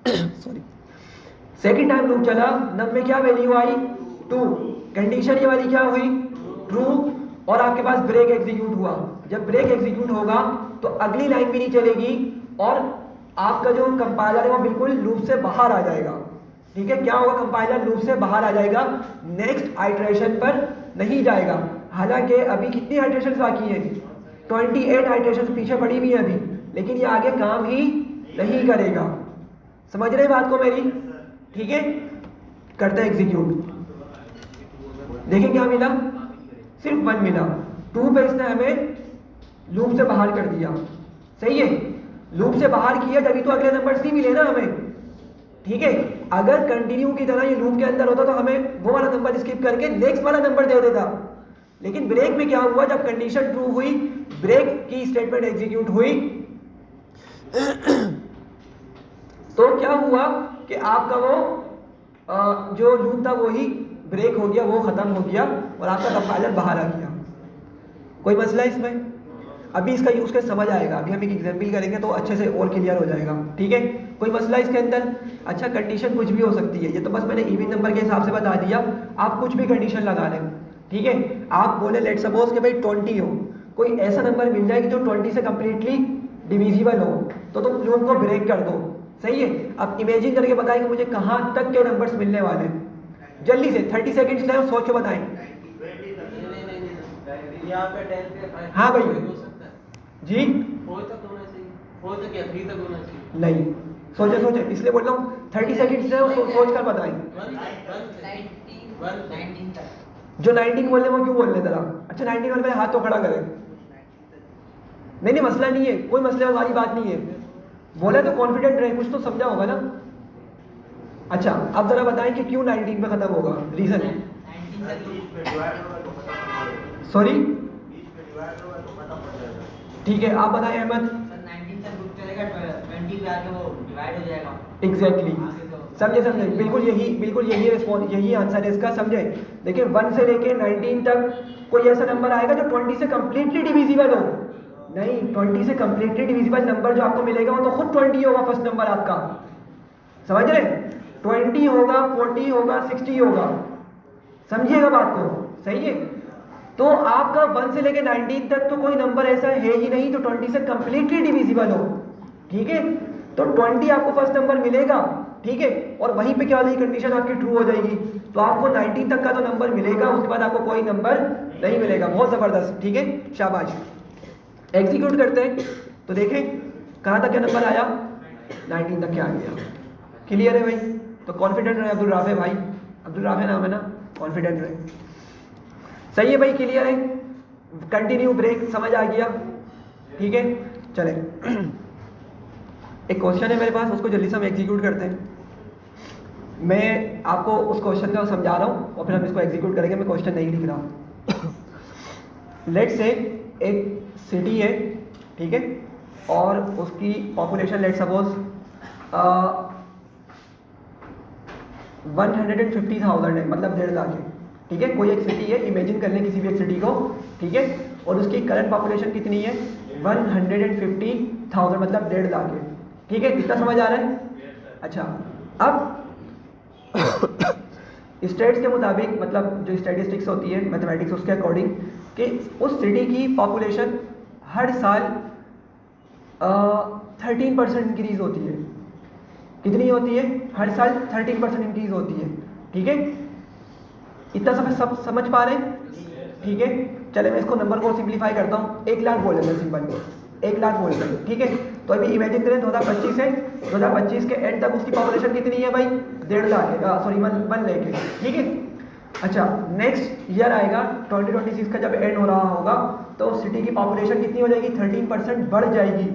सॉरी, सेकेंड टाइम लूप चला, नम में क्या वैल्यू आई, 2, कंडीशन ये वाली क्या हुई, ट्रू, और आपके पास ब्रेक एग्जीक्यूट हुआ। जब ब्रेक एग्जीक्यूट होगा तो अगली लाइन भी नहीं चलेगी और आपका जो कंपाइलर है वो बिल्कुल लूप से बाहर आ जाएगा। ठीक है, क्या होगा, कंपाइलर लूप से बाहर आ जाएगा, नेक्स्ट आइट्रेशन पर नहीं जाएगा। हालांकि अभी कितनी आइट्रेशंस बाकी हैं, 28 आइट्रेशंस पीछे पड़ी हुई है अभी, लेकिन ये आगे काम ही नहीं करेगा। समझ रहे बात को मेरी? ठीक है, करते हैं एग्जीक्यूट। देखिए क्या मिला, सिर्फ 1 मिला। 2 पे इसने हमें लूप से बाहर कर दिया। सही है, लूप से बाहर किया तभी तो अगले नंबर्स नहीं मिले ना हमें। ठीक है, अगर कंटिन्यू की तरह ये लूप के अंदर होता तो हमें वो वाला नंबर स्किप करके नेक्स्ट वाला नंबर दे देता। लेकिन ब्रेक में क्या हुआ, जब कंडीशन ट्रू हुई, ब्रेक की स्टेटमेंट एग्जीक्यूट हुई तो क्या हुआ कि आपका वो जो लूप था वो ही ब्रेक हो गया, वो खत्म हो गया और आपका कंपाइलर बाहर आ गया। कोई मसला इसमें? अभी इसका यूज कैसे समझ आएगा, अभी हम एक एग्जाम्पल करेंगे तो अच्छे से और क्लियर हो जाएगा। ठीक है, कोई मसला इसके अंदर? अच्छा, कंडीशन कुछ भी हो सकती है, ये तो बस मैंने इवन नंबर के हिसाब से बता दिया, आप कुछ भी कंडीशन लगा लें। ठीक है, आप बोले लेट सपोज कि भाई 20 हो, कोई ऐसा नंबर मिल जाए कि जो 20 से कंप्लीटली डिविजिबल हो, तो तुम लूप को ब्रेक कर दो। सही है, अब इमेजिन करके बताएं कि मुझे कहाँ तक के नंबर्स मिलने वाले हैं। जल्दी से 30 सेकंड्स लें और सोच के बताएं। यहाँ पे 10 पे हाँ भाई। हो सकता है जी 4 तक होना चाहिए, 4 तक या 3 तक होना चाहिए। नहीं, सोचे सोचे, इसलिए बोल रहा हूँ 30 सेकंड्स लें और सोच कर बताएं। 19 तक। जो 19 बोल रहे हैं वो क्यों बोल रहे हैं जरा? अच्छा 19 वाले मेरे हाथ तो खड़ा करें। नहीं नहीं, मसला नहीं है, कोई मसले वाली बात नहीं है, बोले तो कॉन्फिडेंट रहे, कुछ तो समझा होगा ना। अच्छा, अब जरा बताएं कि क्यों 19 पे खत्म होगा, रीजन। सॉरी, ठीक है, आप बताएं अहमद। 19 तक ग्रुप चलेगा, 20 पे आके वो डिवाइड हो जाएगा। एग्जैक्टली, समझे समझे, बिल्कुल यही रिस्पॉन्स, यही आंसर है इसका। समझे? देखिए 1 से लेके 19 तक कोई ऐसा नंबर आएगा जो 20 से कंप्लीटली डिविजिबल हो। नहीं, 20 से कंप्लीटली डिविजिबल नंबर जो आपको मिलेगा वो तो खुद 20 होगा, फर्स्ट नंबर आपका। समझ रहे? 20 होगा, 40 होगा, 60 होगा। समझिएगा बात को, सही है? तो आपका 1 से लेके 19 तक तो कोई नंबर ऐसा है ही नहीं जो 20 से कंप्लीटली डिविजिबल हो। ठीक है, तो 20 आपको फर्स्ट नंबर मिलेगा। ठीक है, और वहीं पे क्या वाली कंडीशन आपकी ट्रू हो जाएगी, तो आपको 19 तक का तो नंबर मिलेगा, उसके बाद आपको कोई नंबर नहीं मिलेगा। बहुत जबरदस्त, ठीक है, शाबाश। एग्जीक्यूट करते हैं तो देखें कहाँ तक क्या नंबर आया, 19 तक क्या आ गया। क्लियर है भाई? तो कॉन्फिडेंट रहे अब्दुल राफे भाई, अब्दुल राफे नाम है ना, कॉन्फिडेंट रहे। सही है भाई, क्लियर है? कंटिन्यू ब्रेक समझ आ गया? ठीक है, चले एक क्वेश्चन है मेरे पास, उसको जल्दी से हम एग्जीक्यूट करते हैं। मैं आपको उस क्वेश्चन का समझा रहा हूँ और फिर हम इसको एग्जीक्यूट करेंगे, मैं क्वेश्चन नहीं लिख रहा। लेट्स से एक सिटी है, ठीक है, और उसकी पॉपुलेशन लेट्स सपोज 150,000 है, मतलब 1.5 लाख है। ठीक है, कोई एक सिटी है, इमेजिन कर लें किसी भी एक सिटी को। ठीक है, और उसकी करंट पॉपुलेशन कितनी है, 150,000, मतलब 1.5 लाख है। ठीक है, कितना समझ आ रहा है? अच्छा, अब स्टेट्स के मुताबिक, मतलब जो स्टैटिस्टिक्स होती है मैथमेटिक्स, उसके अकॉर्डिंग कि उस सिटी की पॉपुलेशन हर साल 13% इंक्रीज होती है। कितनी होती है? हर साल 13% इंक्रीज होती है। ठीक है, इतना सब समझ पा रहे हैं? ठीक है, चले मैं इसको नंबर को सिंप्लीफाई करता हूँ। 1 लाख बोल देते हैं, सिंपल 1 लाख बोल देते हैं। ठीक है, तो अभी इमेजिन करें 2025 है, 2025 के एंड तक उसकी पॉपुलेशन कितनी है भाई, 1.5 लाख है, सॉरी 1 लाख है। ठीक है, अच्छा नेक्स्ट ईयर आएगा 2026 का, जब एंड हो रहा होगा तो सिटी की पॉपुलेशन कितनी हो जाएगी, 13% बढ़ जाएगी।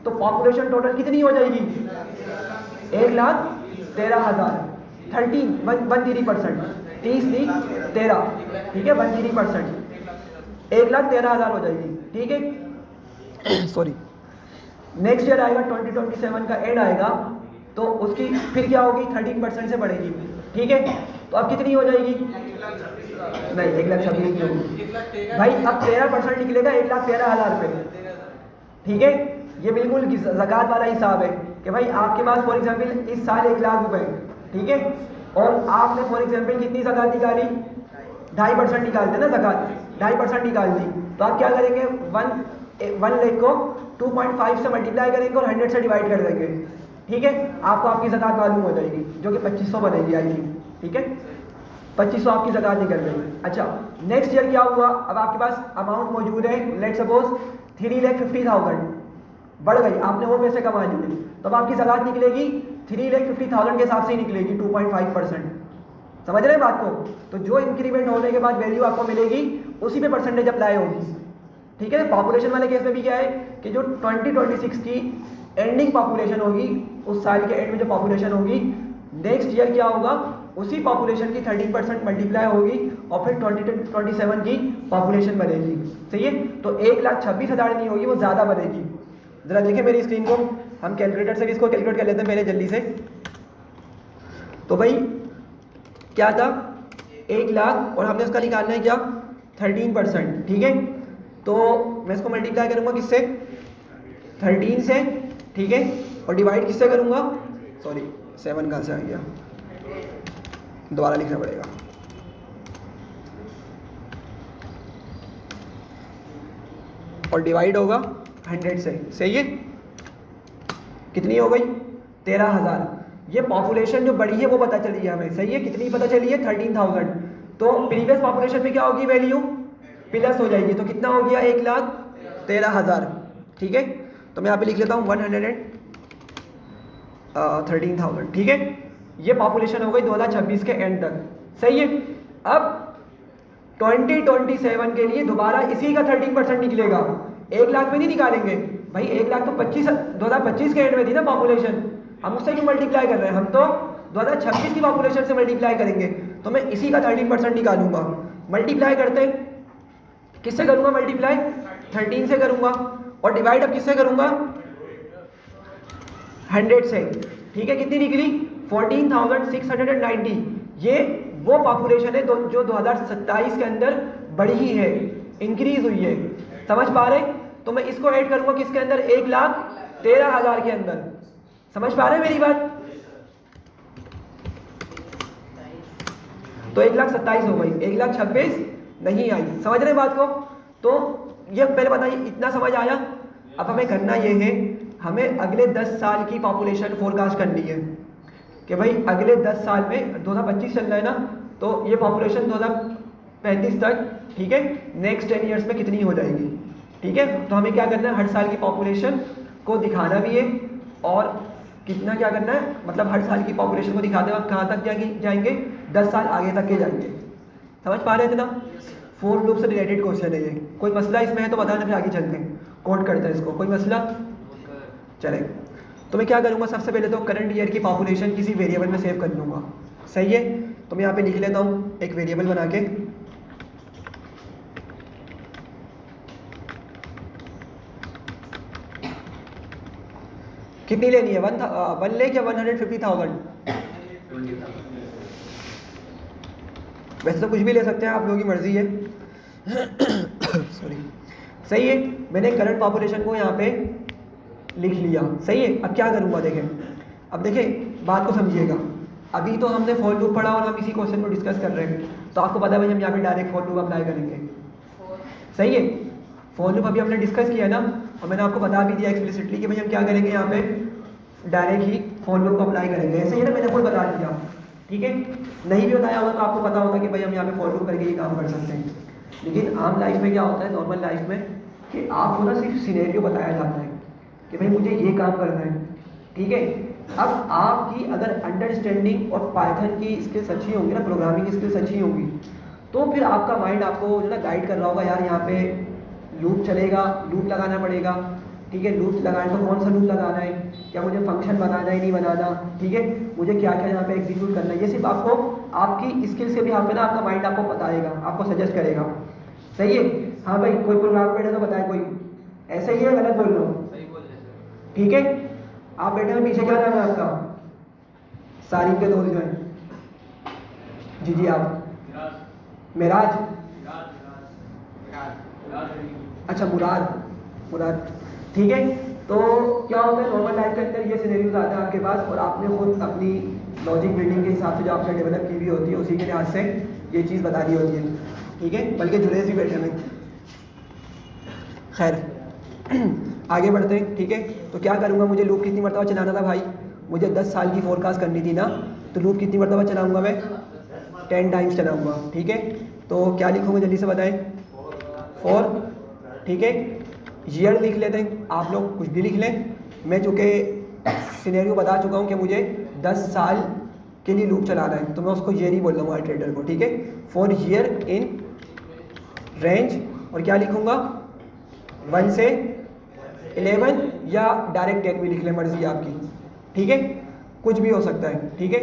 तो पॉपुलेशन टोटल कितनी हो जाएगी, 1,13,000। 13% 30 नहीं 13, ठीक है, 13%, 1,13,000 हो जाएगी। ठीक है, सॉरी। नेक्स्ट ईयर आएगा 2027 का एंड आएगा, तो उसकी फिर क्या होगी, 13% से बढ़ेगी। ठीक है, तो अब कितनी हो जाएगी, नहीं 1,26,000 नहीं होगी भाई, अब 13% निकलेगा, 1,13,000 रुपये। ठीक है, ये बिल्कुल ज़कात वाला हिसाब है कि भाई आपके पास फॉर एग्जाम्पल इस साल 1 लाख रुपए, ठीक है, और आपने फॉर एग्जाम्पल कितनी ज़कात निकाली, 2.5% निकालते ना ज़कात, 2.5% निकाल दी, तो आप क्या करेंगे, 1 लाख को 2.5 से मल्टीप्लाई करेंगे और 100 से डिवाइड कर देंगे। ठीक है, आपको आपकी ज़कात मालूम हो जाएगी, जो कि 2500 बनेगी आई थिंक। ठीक है, 2500 आपकी ज़कात निकल गई। अच्छा, नेक्स्ट ईयर क्या हुआ, अब आपके पास अमाउंट मौजूद है, लेट्स सपोज 3,50,000। बढ़ गई, आपने वो पैसे कमा लिए, तब आपकी ज़कात निकलेगी 3,50,000 के हिसाब से ही निकलेगी 2.5%। समझ रहे हैं बात को? तो जो इंक्रीमेंट होने के बाद वैल्यू आपको मिलेगी उसी पे परसेंटेज अप्लाई होगी। ठीक है, पॉपुलेशन वाले केस में भी क्या है कि जो 2026 की एंडिंग पॉपुलेशन होगी, उस साल के एंड में जो पॉपुलेशन होगी, नेक्स्ट ईयर क्या होगा, उसी पॉपुलेशन की 13% मल्टीप्लाई होगी और फिर 2027 की पॉपुलेशन बनेगी। सही है, तो 1,26,000 नहीं होगी, वो ज़्यादा बनेगी। ज़रा देखें मेरी स्क्रीन को, हम कैलकुलेटर से भी इसको कैलकुलेट कर लेते हैं पहले जल्दी से। तो भाई क्या था, 1 लाख और हमने उसका निकालना है क्या, 13%। ठीक है, तो मैं इसको मल्टीप्लाई करूँगा किससे, 13 से। ठीक है, और डिवाइड किससे करूँगा, सॉरी 7 कहाँ से आ गया, दोबारा लिखना पड़ेगा। और डिवाइड होगा 100 से। सही है, कितनी हो गई, 13,000। ये पॉपुलेशन जो बढ़ी है वो पता चली है हमें। सही है, कितनी पता चली है, 13,000। तो प्रीवियस पॉपुलेशन में क्या होगी, वैल्यू प्लस हो जाएगी, तो कितना हो गया, 1,13,000। ठीक है, तो मैं यहाँ पे लिख लेता हूँ 113,000। ठीक है, ये पॉपुलेशन हो गई 2026 के एंड तक। सही है, अब 2027 के लिए दोबारा इसी का 13% निकलेगा। 1 लाख में नहीं निकालेंगे भाई, 1 लाख तो 2025 के एंड में थी ना पॉपुलेशन, हम उससे क्यों मल्टीप्लाई कर रहे हैं, हम तो 2026 की पॉपुलेशन से मल्टीप्लाई करेंगे। तो मैं इसी का 13% निकालूंगा। मल्टीप्लाई करते हैं, किससे करूंगा मल्टीप्लाई, 13 से करूंगा, और डिवाइड अब किससे करूंगा, 100 से। ठीक है, कितनी निकली, 14,690। ये वो पॉपुलेशन है जो 2027 के अंदर बढ़ी है, इंक्रीज हुई है। समझ पा रहे, तो मैं इसको ऐड करूंगा किसके अंदर, 1,13,000 के अंदर। समझ पा रहे हैं मेरी बात, तो 1,27,000 हो गई, 1,26,000 नहीं आई। समझ रहे बात को? तो ये पहले बताइए, इतना समझ आया? अब हमें करना ये है, हमें अगले 10 साल की पॉपुलेशन फोरकास्ट करनी है कि भाई अगले 10 साल में 2025 चल रहा है ना, तो ये पॉपुलेशन 2035 तक, ठीक है, नेक्स्ट 10 ईयर्स में कितनी हो जाएगी। ठीक है, तो हमें क्या करना है, हर साल की पॉपुलेशन को दिखाना भी है, और कितना क्या करना है, मतलब हर साल की पॉपुलेशन को दिखाते वक्त कहाँ तक जाएंगे, 10 साल आगे तक के जाएंगे। समझ पा रहे थे ना? फोर लूप से रिलेटेड क्वेश्चन है ये। कोई मसला इसमें है तो बताना, फिर आगे चलते हैं, कोड करते हैं इसको। कोई मसला? चले, तो मैं क्या करूँगा, सबसे पहले तो करंट ईयर की पॉपुलेशन किसी वेरिएबल में सेव कर लूँगा। सही है, तो मैं यहाँ पे लिख लेता हूँ एक वेरिएबल बना के, कितनी लेनी है, 1 लाख या 150,000? वैसे तो कुछ भी ले सकते हैं, आप लोगों की मर्जी है। सॉरी। सही है, मैंने करंट पॉपुलेशन को यहाँ पे लिख लिया। सही है, अब क्या करूँगा, देखें, अब देखें बात को समझिएगा। अभी तो हमने फॉर लूप पढ़ा और हम इसी क्वेश्चन को डिस्कस कर रहे हैं, तो आपको पता है भाई हम यहाँ पे डायरेक्ट फॉर लूप अप्लाई करेंगे। सही है, फॉर लूप अभी हमने डिस्कस किया ना, और मैंने आपको बता भी दिया एक्सप्लिसिटली कि भाई हम क्या करेंगे, यहाँ पे डायरेक्ट ही फॉर लूप को अप्लाई करेंगे। ऐसे ही ना, मैंने खुद बता दिया। ठीक है, नहीं भी बताया होगा तो आपको पता होता कि भाई हम यहाँ पे फॉर लूप करके ये काम कर सकते हैं। लेकिन आम लाइफ में क्या होता है, नॉर्मल लाइफ में, कि आपको ना सिर्फ सिनेरियो बताया जाता है कि भाई मुझे ये काम करना है। ठीक है, अब आपकी अगर अंडरस्टैंडिंग और पाइथन की स्किल्स अच्छी होंगी ना, प्रोग्रामिंग स्किल्स अच्छी होंगी, तो फिर आपका माइंड आपको जो ना गाइड कर रहा होगा, यार यहाँ पे लूप चलेगा, लूप लगाना पड़ेगा। ठीक है, लूप लगाए तो कौन सा लूप लगाना है, क्या मुझे फंक्शन बनाना है, नहीं बनाना, ठीक है, मुझे क्या क्या यहाँ पे एग्जीक्यूट करना है, ये सिर्फ आपको आपकी स्किल से भी यहाँ पे ना आपका माइंड आपको बताएगा, आपको सजेस्ट करेगा। सही है, हाँ भाई, कोई प्रोग्राम बैठे तो बताए, कोई ऐसा ही है, गलत बोल रहा हूँ? ठीक है, आप बैठे हैं, पीछे क्या नाम है आपका, सारिफ के दोस्त जो हैं, जी जी, आप मेराज, अच्छा मुराद। ठीक है, तो क्या होता है, नॉर्मल लाइफ के अंदर ये सिनेरियोज आते हैं आपके पास, और आपने खुद अपनी लॉजिक बिल्डिंग के हिसाब से जो आपने डेवलप की हुई होती है, उसी के लिहाज से ये चीज़ बता दी होती है। ठीक है, बल्कि जुड़े भी बैठे हैं। खैर, आगे बढ़ते हैं। ठीक है, तो क्या करूँगा, मुझे लूप कितनी मरतबा चलाना था भाई, मुझे 10 साल की फोरकास्ट करनी थी ना, तो लूप कितनी मरतबा चलाऊँगा मैं, 10 टाइम्स चलाऊँगा। ठीक है, तो क्या लिखूँगा जल्दी से बताएं, 4। ठीक है, ईयर लिख लेते हैं, आप लोग कुछ भी लिख लें। मैं चूँकि सिनेरियो बता चुका हूँ कि मुझे 10 साल के लिए लूप चलाना है, तो मैं उसको ईयर ही बोल रहा हूँ आइटरेटर को, ठीक है। फॉर ईयर इन रेंज, और क्या लिखूँगा 1 से 11 या डायरेक्ट 10 भी लिख लें, मर्जी आपकी, ठीक है, कुछ भी हो सकता है, ठीक है।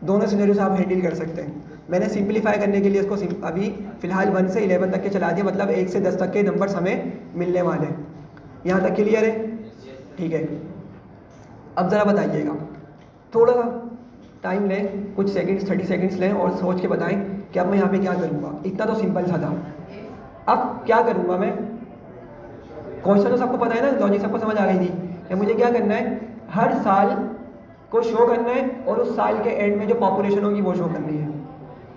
दोनों सिनेरियो से आप हैंडल कर सकते हैं। मैंने सिंपलीफाई करने के लिए इसको अभी फ़िलहाल 1 से 11 तक के चला दिया, मतलब 1 से 10 तक के नंबर्स हमें मिलने वाले हैं। यहाँ तक क्लियर है, ठीक है। अब ज़रा बताइएगा, थोड़ा सा टाइम लें, कुछ सेकंड्स 30 सेकंड्स लें और सोच के बताएं कि अब मैं यहाँ पे क्या करूँगा। इतना तो सिंपल सा था। अब क्या करूँगा मैं, क्वेश्चन तो सबको पता है ना, लॉजिक सबको समझ आ गई थी कि मुझे क्या करना है, हर साल को शो करना है और उस साल के एंड में जो पॉपुलेशन होगी वो शो करनी है।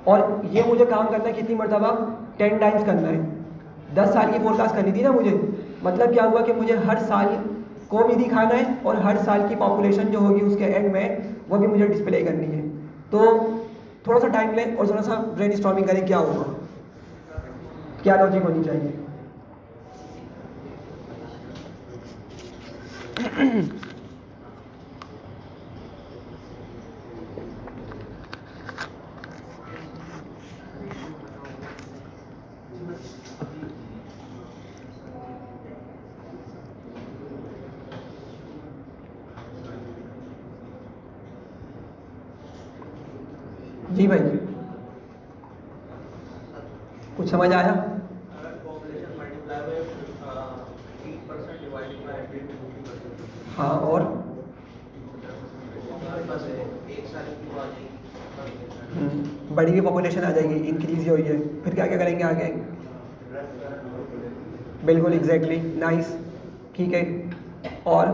और ये मुझे काम करना है कितनी मरतबा, 10 टाइम्स करना है। 10 साल की फोरकास्ट करनी थी ना मुझे, मतलब क्या हुआ कि मुझे हर साल को भी दिखाना है और हर साल की पॉपुलेशन जो होगी उसके एंड में वो भी मुझे डिस्प्ले करनी है। तो थोड़ा सा टाइम लें और थोड़ा सा ब्रेनस्टॉर्मिंग करें, क्या होगा, क्या लॉजिक होनी चाहिए। जी भाई, कुछ समझ आया? हाँ, और बड़ी भी पॉपुलेशन आ जाएगी, इंक्रीज हुई है, फिर क्या क्या करेंगे आगे? बिल्कुल एग्जैक्टली, नाइस, ठीक है। और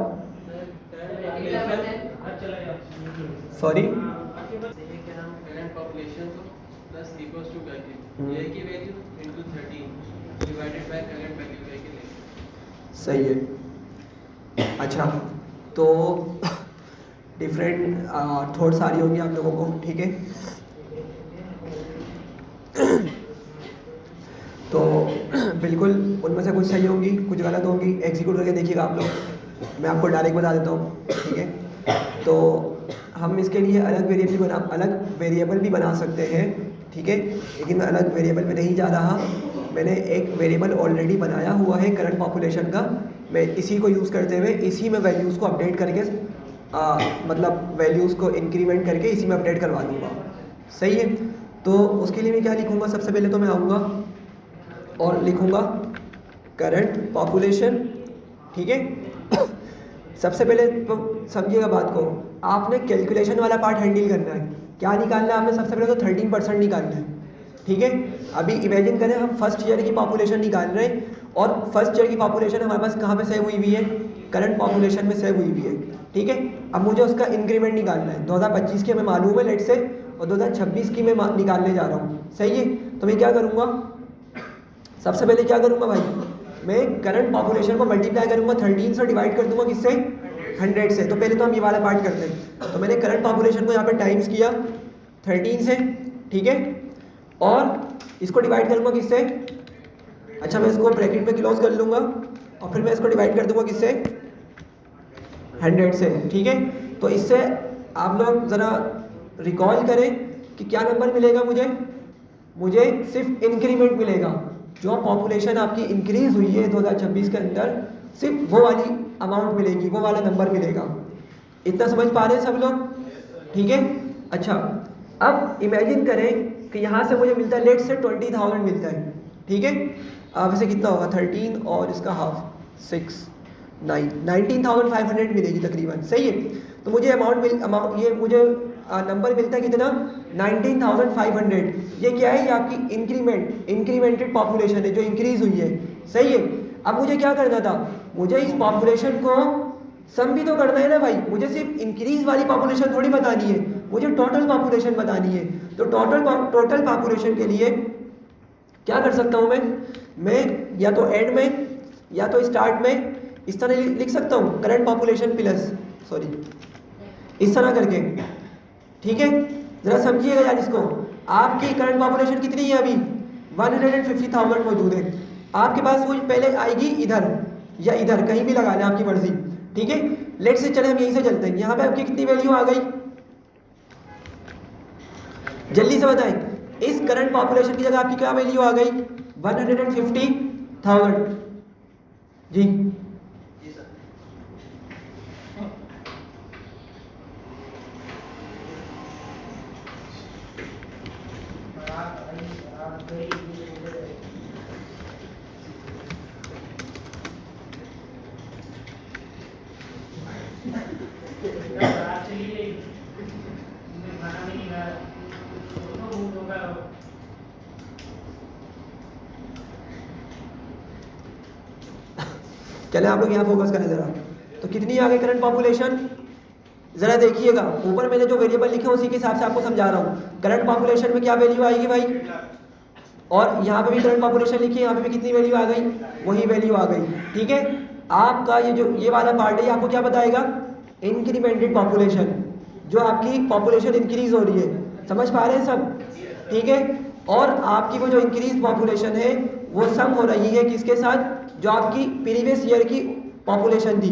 सॉरी, पॉपुलेशन को प्लस इक्वल्स टू वैल्यू, ये की value into 13 divided by current value है कि नहीं। सही है। अच्छा, तो डिफरेंट थॉट्स आ रही होंगी आप लोगों को, ठीक है। तो बिल्कुल उनमें से कुछ सही होंगी, कुछ गलत होंगी, एग्जीक्यूट करके देखिएगा आप लोग। मैं आपको डायरेक्ट बता देता हूँ, ठीक है। तो हम इसके लिए अलग वेरिएबल भी बना सकते हैं, ठीक है, लेकिन मैं अलग वेरिएबल पे नहीं जा रहा। मैंने एक वेरिएबल ऑलरेडी बनाया हुआ है करंट पॉपुलेशन का, मैं इसी को यूज़ करते हुए इसी में वैल्यूज़ को अपडेट करके मतलब वैल्यूज़ को इंक्रीमेंट करके इसी में अपडेट करवा दूँगा, सही है। तो उसके लिए मैं क्या लिखूँगा, सबसे पहले तो मैं आऊँगा और लिखूँगा करंट पॉपुलेशन, ठीक है। सबसे पहले तो समझिएगा बात को, आपने कैलकुलेशन वाला पार्ट हैंडल करना है। क्या निकालना है आपने, सबसे पहले तो 13% निकालना है, ठीक है। अभी इमेजिन करें हम फर्स्ट ईयर की पॉपुलेशन निकाल रहे हैं और फर्स्ट ईयर की पॉपुलेशन हमारे पास कहाँ पे सेव हुई हुई है, करंट पॉपुलेशन में सेव हुई हुई है, ठीक है। अब मुझे उसका इंक्रीमेंट निकालना है। 2025 की हमें मालूम है लेट से, और 2026 की मैं निकालने जा रहा हूँ, सही है। तो मैं क्या करूँगा, सबसे पहले क्या करूँगा भाई, मैं करंट पॉपुलेशन को मल्टीप्लाई करूँगा 13 से, डिवाइड कर दूँगा किससे, 100 से। तो पहले तो हम ये वाला पार्ट करते हैं। तो मैंने करंट पॉपुलेशन को यहाँ पे टाइम्स किया 13 से, ठीक है, और इसको डिवाइड करूँगा किससे, अच्छा मैं इसको ब्रैकेट में क्लोज कर लूँगा और फिर मैं इसको डिवाइड कर दूँगा किससे, 100 से, ठीक है। तो इससे आप लोग ज़रा रिकॉल करें कि क्या नंबर मिलेगा मुझे सिर्फ इंक्रीमेंट मिलेगा। जो पॉपुलेशन आपकी इंक्रीज हुई है 2026 के अंदर, सिर्फ वो वाली अमाउंट मिलेगी, वो वाला नंबर मिलेगा। इतना समझ पा रहे हैं सब लोग, ठीक है। अच्छा, अब इमेजिन करें कि यहाँ से मुझे मिलता है लेट से 20,000 मिलता है, ठीक है। वैसे कितना होगा, 13 और इसका हाफ 6 9 19,500 मिलेगी तकरीबन, सही है। तो मुझे अमाउंट ये मुझे नंबर मिलता है कितना, 19,500। ये क्या है, ये आपकी इंक्रीमेंटेड पॉपुलेशन है जो इंक्रीज हुई है, सही है। अब मुझे क्या करना था, मुझे इस पॉपुलेशन को सम भी तो करना है ना भाई, मुझे सिर्फ इंक्रीज वाली पॉपुलेशन थोड़ी बतानी है, मुझे टोटल पॉपुलेशन बतानी है। तो टोटल पॉपुलेशन के लिए क्या कर सकता हूँ मैं या तो एंड में या तो स्टार्ट में इस तरह लिख सकता हूँ, करंट पॉपुलेशन प्लस इस तरह करके, ठीक है। जरा समझिएगा यार इसको, आपकी करंट पॉपुलेशन कितनी है अभी, 150,000 मौजूद है। आपके पास वो पहले आएगी इधर, या इधर कहीं भी लगा लें, आपकी मर्जी। ठीक है, लेट से चले हम यहीं से चलते हैं। यहाँ पे आपकी कितनी वैल्यू आ गई, जल्दी से बताएं। इस करंट पॉपुलेशन की जगह आपकी क्या वैल्यू आ गई, 150,000 जी। चले आप लोग यहाँ फोकस करें जरा। तो कितनी आ गई करंट पॉपुलेशन, जरा देखिएगा। ऊपर मैंने जो वेरिएबल लिखे उसी के हिसाब से आपको समझा रहा हूँ। करंट पॉपुलेशन में क्या वैल्यू आएगी भाई, और यहाँ पे भी करंट पॉपुलेशन लिखी है, यहाँ पे भी कितनी वैल्यू आ गई, वही वैल्यू आ गई। ठीक है, आपका ये वाला पार्ट है, आपको क्या बताएगा, इंक्रीमेंटेड पॉपुलेशन, जो आपकी पॉपुलेशन इंक्रीज हो रही है। समझ पा रहे हैं सब, ठीक है। और आपकी वो जो इंक्रीज पॉपुलेशन है वो सम हो रही है किसके साथ, जो आपकी प्रीवियस ईयर की पॉपुलेशन थी।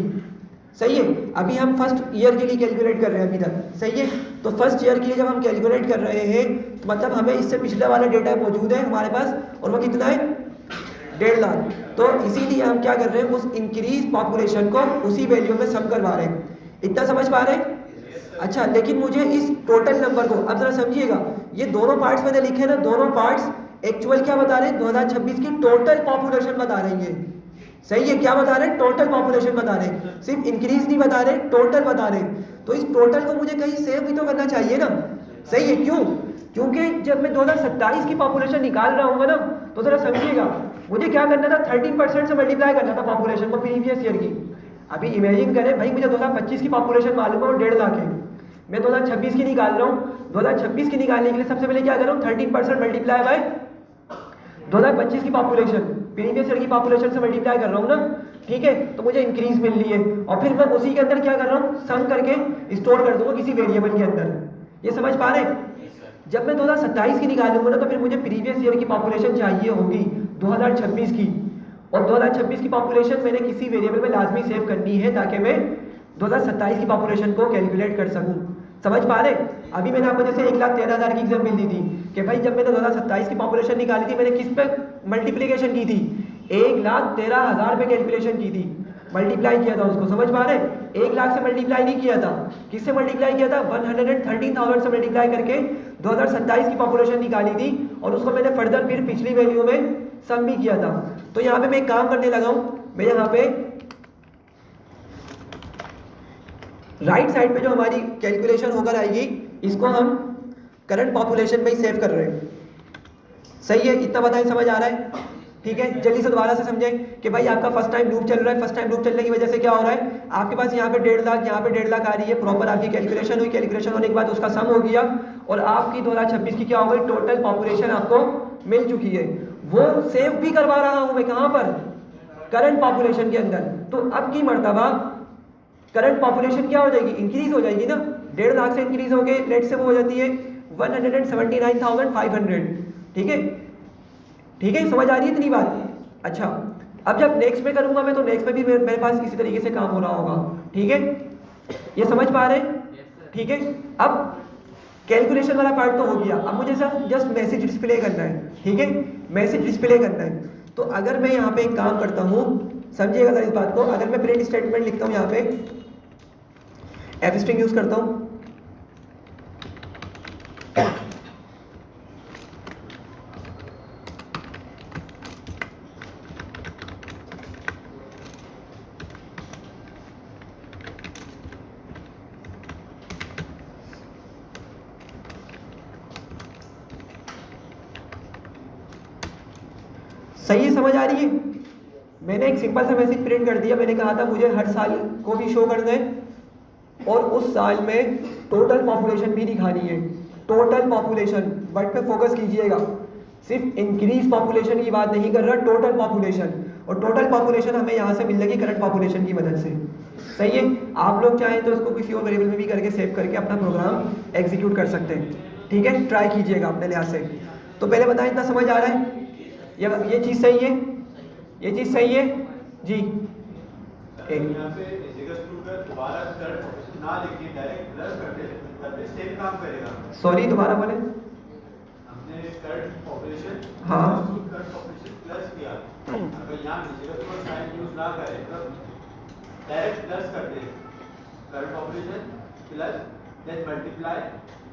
सही है, अभी हम फर्स्ट ईयर के लिए कैलकुलेट कर रहे हैं अभी तक। सही है, तो फर्स्ट ईयर के लिए जब हम कैलकुलेट कर रहे हैं मतलब हमें इससे पिछला वाला डेटा मौजूद है हमारे पास, और वो कितना है, 1.5 लाख। तो इसीलिए हम क्या कर रहे हैं, उस इंक्रीज पॉपुलेशन को उसी वैल्यू में सम करवा रहे हैं। इतना समझ पा रहे हैं। अच्छा, लेकिन मुझे इस टोटल नंबर को अब जरा समझिएगा। ये दोनों पार्ट्स मैंने लिखे ना, दोनों पार्ट्स एक्चुअल क्या बता रहे हैं, 2026 की टोटल पॉपुलेशन बता रही है। सही है, क्या बता रहे हैं, टोटल पॉपुलेशन बता रहे हैं, सिर्फ इंक्रीज नहीं बता रहे, टोटल बता रहे हैं। तो इस टोटल को मुझे कहीं सेव भी तो करना चाहिए ना। सही है, क्यों, क्योंकि जब मैं 2027 की पॉपुलेशन निकाल रहा हूँ ना, तो जरा समझिएगा, मुझे क्या करना था, 13% से मल्टीप्लाई करना था पॉपुलेशन को प्रीवियस ईयर की। अभी इमेजिन करें भाई, मुझे 2025 की पॉपुलेशन मालूम है और 1.5 लाख है, मैं 2026 की निकाल रहा हूँ। 2026 की निकालने के लिए सबसे पहले क्या कर रहा हूँ, 13% मल्टीप्लाई बाय 2025 की पॉपुलेशन, प्रीवियस ईयर की पॉपुलेशन से मल्टीप्लाई कर रहा हूँ ना। ठीक है, तो मुझे इंक्रीज मिल रही है, और फिर मैं उसी के अंदर क्या कर रहा हूँ, सम करके स्टोर कर दूंगा किसी वेरिएबल के अंदर। ये समझ पा रहे हैं। जब मैं 2027 की निकालूंगा ना, तो फिर मुझे प्रीवियस ईयर की पॉपुलेशन चाहिए होगी 2026 की, और 2026 की पॉपुलेशन मैंने किसी वेरिएबल में लाजमी सेव करनी है ताकि मैं 2027 की पॉपुलेशन को कैलकुलेट कर सकूं। समझ पा रहे। अभी मैंने आपको जैसे 1,13,000 की एग्जाम्पल दी थी कि भाई जब मैंने 2027 की पॉपुलेशन निकाली थी, मैंने किस पे मल्टीप्लिकेशन की थी, 1,13,000 पे कैलकुलेशन की थी, मल्टीप्लाई किया था उसको। समझ पा रहे, 1 लाख से मल्टीप्लाई नहीं किया था, किससे मल्टीप्लाई किया था, 113,000 से मल्टीप्लाई करके 2027 की पॉपुलेशन निकाली थी, और उसको मैंने फर्दर फिर पिछली वैल्यू में सम भी किया था। तो यहाँ पे मैं एक काम करने लगा हूँ, मैं यहाँ पे राइट साइड पे जो हमारी कैलकुलेशन होकर आएगी, इसको हम करंट पॉपुलेशन में ही सेव कर रहे हैं। सही है, इतना बताएं, समझ आ रहा है। ठीक है, जल्दी से दोबारा से समझें कि भाई आपका फर्स्ट टाइम लूप चल रहा है। फर्स्ट टाइम लूप चलने की वजह से क्या हो रहा है, आपके पास यहाँ पे 1.5 लाख, यहाँ पे 1.5 लाख आ रही है, प्रॉपर आपकी कैलकुलेशन हुई, कैलकुलेशन होने के बाद उसका सम हो गया, और आपकी 2026 की क्या हो गई, टोटल पॉपुलेशन आपको मिल चुकी है। वो सेव भी करवा रहा हूँ मैं कहाँ पर, करंट पॉपुलेशन के अंदर। तो अब की मर्तबा करंट पॉपुलेशन क्या हो जाएगी, इंक्रीज हो जाएगी ना। 1.5 लाख से इंक्रीज हो गए, लेट से वो हो जाती है 179,500। ठीक है, ठीक है, समझ आ रही है इतनी बात। अच्छा, अब जब नेक्स्ट में करूंगा मैं, तो नेक्स्ट में भी मेरे पास इसी तरीके से काम हो रहा होगा। ठीक है, ये समझ पा रहे हैं। ठीक है, अब कैलकुलेशन वाला पार्ट तो हो गया, अब मुझे सिर्फ जस्ट मैसेज डिस्प्ले करना है। ठीक है, मैसेज डिस्प्ले करना है। तो अगर मैं यहाँ पे एक काम करता हूँ, समझिएगा जरा इस बात को, अगर मैं प्रिंट स्टेटमेंट लिखता हूँ, यहाँ पे एफ स्ट्रिंग यूज करता हूँ, सही है, समझ आ रही है। मैंने एक सिंपल सा मैसेज प्रिंट कर दिया, मैंने कहा था मुझे हर साल को भी शो करना है, और उस साल में टोटल पॉपुलेशन भी दिखानी है। टोटल पॉपुलेशन, वर्ड पे फोकस कीजिएगा, सिर्फ इंक्रीज पॉपुलेशन की बात नहीं कर रहा, टोटल पॉपुलेशन। और टोटल पॉपुलेशन हमें यहाँ से मिल जाएगी करंट पॉपुलेशन की मदद से। सही है, आप लोग चाहें तो इसको किसी और वेरिएबल में भी करके सेव करके अपना प्रोग्राम एग्जीक्यूट कर सकते हैं। ठीक है, ट्राई कीजिएगा अपने लिहाज से। तो पहले बताएं, इतना समझ आ रहा है, ये चीज़ सही है, ये चीज़ सही है जी। एक यहाँ पे इजिकल टू का दोबारा करंट ऑपरेशन ना लिखिए, डायरेक्ट प्लस कर दे, तब भी सेम काम करेगा। सॉरी दोबारा बोले। हमने करंट ऑपरेशन हाँ। करंट ऑपरेशन प्लस किया, अगर यहाँ इजिकल टू का साइन यूज ना करें तब डायरेक्ट प्लस कर दे, current operation plus then multiply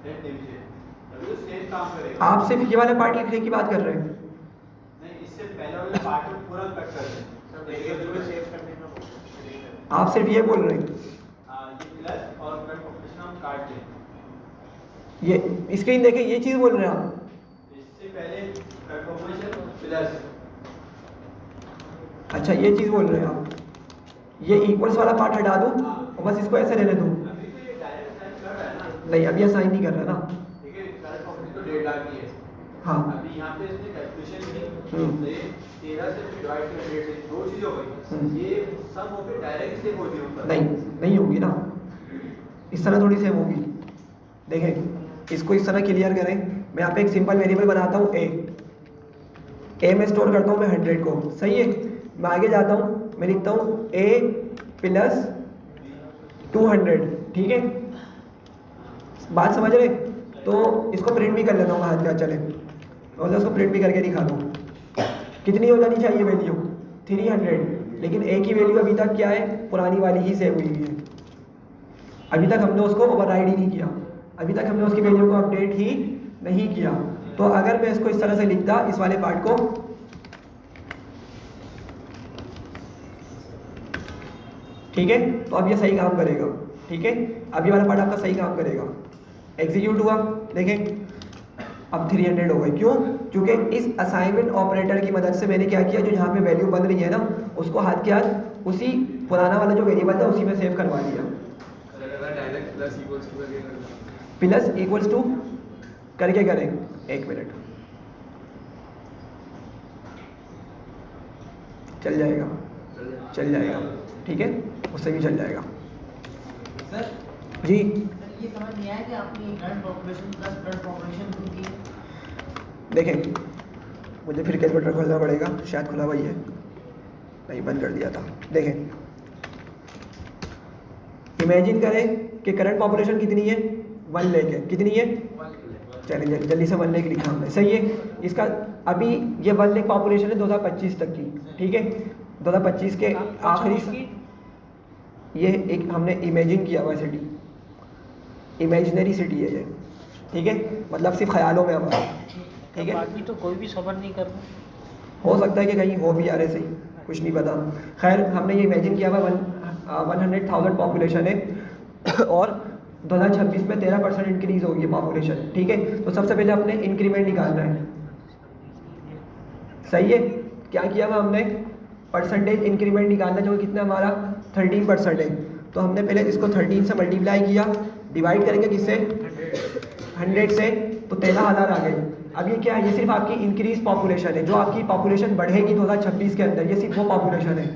then division, तब भी सेम काम करेगा। आप सिर्फ ये वाला पार्ट लिखने की बात कर रहे हैं? नहीं, इससे पहले वाले पार्ट को पूरा कट कर दें, सब इजिकल टू को सेव करने में आप सिर्फ ये बोल रहे हैं? ये प्लस और करंट ऑपरेशन हम काट दें। ये स्क्रीन देखें, ये चीज़ बोल रहे हैं आप? इससे पहले करंट ऑपरेशन प्लस, अच्छा ये चीज़ बोल रहे हैं आप? ये इक्वल्स वाला पार्ट हटा दूँ और बस इसको ऐसे रहने दूँ? अभी तो ये डायरेक्ट साइन कर रहा है ना। नहीं, अभी असाइन नहीं कर रहा ना। ठीक है, करंट ऑपरेशन तो डेट आ गई है। हाँ। अभी यहाँ पे इसने कैलकुलेशन की, हम्म। तो ये 13 से डिवाइड कर डेट से दो चीज हो गई, ये सम होके डायरेक्ट सेम होगी ऊपर। नहीं होगी ना, इस तरह थोड़ी सेम होगी। देखें इसको इस तरह क्लियर करें। मैं यहाँ पे एक सिंपल वेरिएबल बनाता हूँ ए में स्टोर करता हूँ मैं 100 को, सही है। मैं आगे जाता हूँ, मैं लिखता हूँ a प्लस 200, ठीक है, बात समझ रहे? तो इसको प्रिंट भी कर लेता हूँ हाथ का, चले और इसको प्रिंट भी करके दिखा दूँ। कितनी हो जानी चाहिए वैल्यू? 300, लेकिन a की वैल्यू अभी तक क्या है? पुरानी वाली ही सेव हुई है। अभी तक हमने उसको ओवरराइड ही नहीं किया, अभी तक हमने उसकी वैल्यू को अपडेट ही नहीं किया। तो अगर मैं इसको इस तरह से लिखता, इस वाले पार्ट को, ठीक है, तो अब ये सही काम करेगा, ठीक है, अब ये वाला पार्ट आपका सही काम करेगा। एग्जीक्यूट हुआ, देखें अब 300 हो गए। क्यों? क्योंकि इस असाइनमेंट ऑपरेटर की मदद से मैंने क्या किया, जो यहाँ पे वैल्यू बन रही है ना, उसको हाथ के हाथ उसी पुराना वाला जो वेरिएबल था उसी में सेव करवा दिया। प्लस इक्वल्स टू करके करें, एक मिनट, चल जाएगा, चल जाएगा, ठीक है, उससे भी चल जाएगा। सर जी ये समझ नहीं आया कि आपने current operation plus current operation क्यों की? देखें, मुझे फिर कैलकुलेटर खोलना पड़ेगा, शायद खुला हुआ ही है, नहीं बंद कर दिया था। देखें, इमेजिन करें कि करंट पॉपुलेशन कितनी है? 1 लाख है। कितनी है? चलिए जल्दी से 1 लाख लिखा हमने, सही है। इसका अभी ये 1 लाख पॉपुलेशन है 2025 तक की, ठीक है, 2025 के आखिरी, ये एक हमने इमेजिन किया हुआ सिटी, इमेजिनरी सिटी है ये, ठीक है, मतलब सिर्फ ख्यालों में हमारा, ठीक है। बाकी तो कोई भी सबर नहीं कर रहा। हो सकता है कि कहीं हो भी आ रहे सही, कुछ नहीं पता। खैर हमने ये इमेजिन किया हुआ 100,000 पॉपुलेशन है और 2026 में 13% इंक्रीज होगी पॉपुलेशन, ठीक है। तो सबसे पहले अपने इंक्रीमेंट निकालना है, सही है। क्या किया हुआ हमने? परसेंटेज इंक्रीमेंट निकालना, जो कितना हमारा 13% है। तो हमने पहले इसको 13 से मल्टीप्लाई किया, डिवाइड करेंगे किससे? 100 से, तो 13,000 आ गए। अब ये क्या है? ये सिर्फ आपकी इंक्रीज पॉपुलेशन है, जो आपकी पॉपुलेशन बढ़ेगी 2026 के अंदर, ये सिर्फ वो पॉपुलेशन है,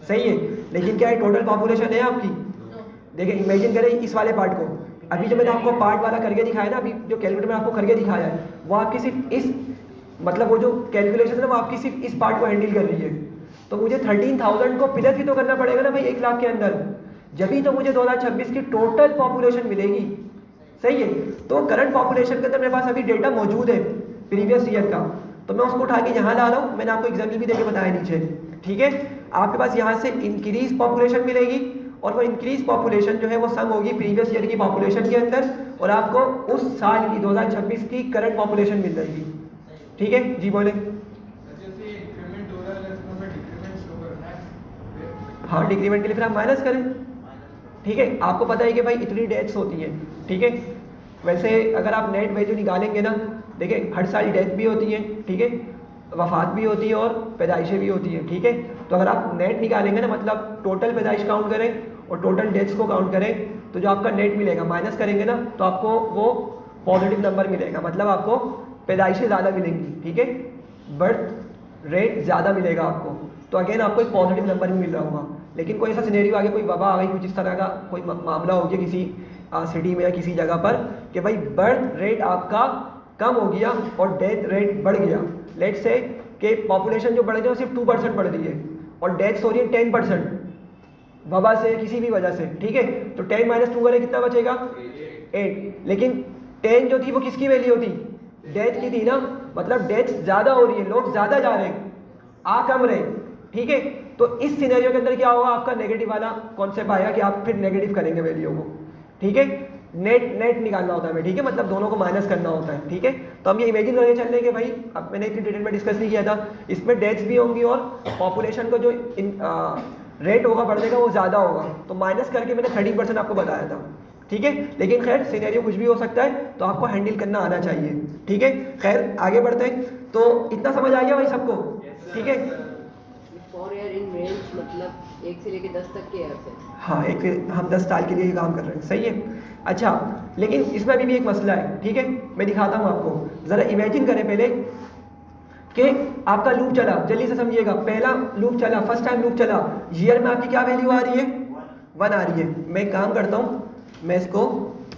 सही है। लेकिन क्या है, टोटल पॉपुलेशन है आपकी। देखिए इमेजिन करें इस वाले पार्ट को, अभी जो मैंने आपको पार्ट वाला करके दिखाया ना, अभी जो कैलकुलेटर में आपको करके दिखाया है, वो आपकी सिर्फ इस, मतलब वो जो कैलकुलेशन है ना, वो आपकी सिर्फ इस पार्ट को हैंडल कर रही है। तो मुझे 13,000 को प्लस भी तो करना पड़ेगा ना भाई 1 लाख के अंदर, जब ही तो मुझे 2026 की टोटल पॉपुलेशन मिलेगी, सही है। तो करंट पॉपुलेशन के अंदर मेरे पास अभी डेटा मौजूद है प्रीवियस ईयर का, तो मैं उसको उठा के यहाँ ला रहा हूँ। मैंने आपको एग्जाम्पल भी देके बताया नीचे, ठीक है। आपके पास यहाँ से इंक्रीज पॉपुलेशन मिलेगी और वो इंक्रीज पॉपुलेशन जो है वो सम होगी प्रीवियस ईयर की पॉपुलेशन के अंदर, और आपको उस साल की 2026 की करंट पॉपुलेशन मिल जाएगी, ठीक है जी। बोले। हाँ, डिक्रीमेंट के लिए फिर आप माइनस करें, ठीक है। आपको पता है कि भाई इतनी डेथ्स होती हैं, ठीक है। वैसे अगर आप नेट वैल्यू निकालेंगे ना, देखिए हर साल डेथ भी होती है, ठीक है, वफात भी होती है और पैदाइशें भी होती हैं, ठीक है। तो अगर आप नेट निकालेंगे ना, मतलब टोटल पैदाइश काउंट करें और टोटल डेथ्स को काउंट करें, तो जो आपका नेट मिलेगा माइनस करेंगे ना, तो आपको वो पॉजिटिव नंबर मिलेगा, मतलब आपको पैदाइशें ज़्यादा मिलेंगी, ठीक है, बर्थ रेट ज़्यादा मिलेगा आपको। तो अगेन आपको एक पॉजिटिव नंबर भी मिल रहा होगा। लेकिन कोई ऐसा सिनेरियो आ गया, कोई वबा आ गई, कुछ इस तरह का कोई मामला हो गया किसी सिटी में या किसी जगह पर, कि भाई बर्थ रेट आपका कम हो गया और डेथ रेट बढ़ गया। लेट से कि पॉपुलेशन जो बढ़ गई वो सिर्फ 2% बढ़ रही है और डेथ्स हो रही है 10%, वबा से, किसी भी वजह से, ठीक है। तो 10 माइनस 2 करें कितना बचेगा? 8। लेकिन 10 जो थी वो किसकी वैल्यू थी? डेथ की थी ना, मतलब डेथ ज़्यादा हो रही है, लोग ज़्यादा जा रहे हैं, आ कम रहे, ठीक है। तो इस सिनेरियो के अंदर क्या होगा, आपका नेगेटिव वाला कॉन्सेप्ट आएगा कि आप फिर नेगेटिव करेंगे वैल्यू को, ठीक है। नेट निकालना होता है हमें, ठीक है, मतलब दोनों को माइनस करना होता है, ठीक है। तो हम ये इमेजिन करके चल रहे कि भाई, अब मैंने इतनी डिटेल में डिस्कस नहीं किया था, इसमें डेथ्स भी होंगी और पॉपुलेशन को जो रेट होगा बढ़ने का वो ज़्यादा होगा, तो माइनस करके मैंने 30% आपको बताया था, ठीक है। लेकिन खैर सिनेरियो कुछ भी हो सकता है, तो आपको हैंडल करना आना चाहिए, ठीक है। खैर आगे बढ़ते हैं। तो इतना समझ आ गया भाई सबको, ठीक है। फॉर ईयर इन रेंज मतलब 1 से लेकर 10 तक के ईयर्स है। हाँ, हम 10 साल के लिए काम कर रहे हैं, सही है। अच्छा, लेकिन इसमें अभी भी एक मसला है, ठीक है, मैं दिखाता हूँ आपको। ज़रा इमेजिन करें पहले कि आपका लूप चला, जल्दी से समझिएगा। पहला लूप चला, फर्स्ट टाइम लूप चला, ईयर में आपकी क्या वैल्यू आ रही है? 1 आ रही है। मैं एक काम करता हूँ, मैं इसको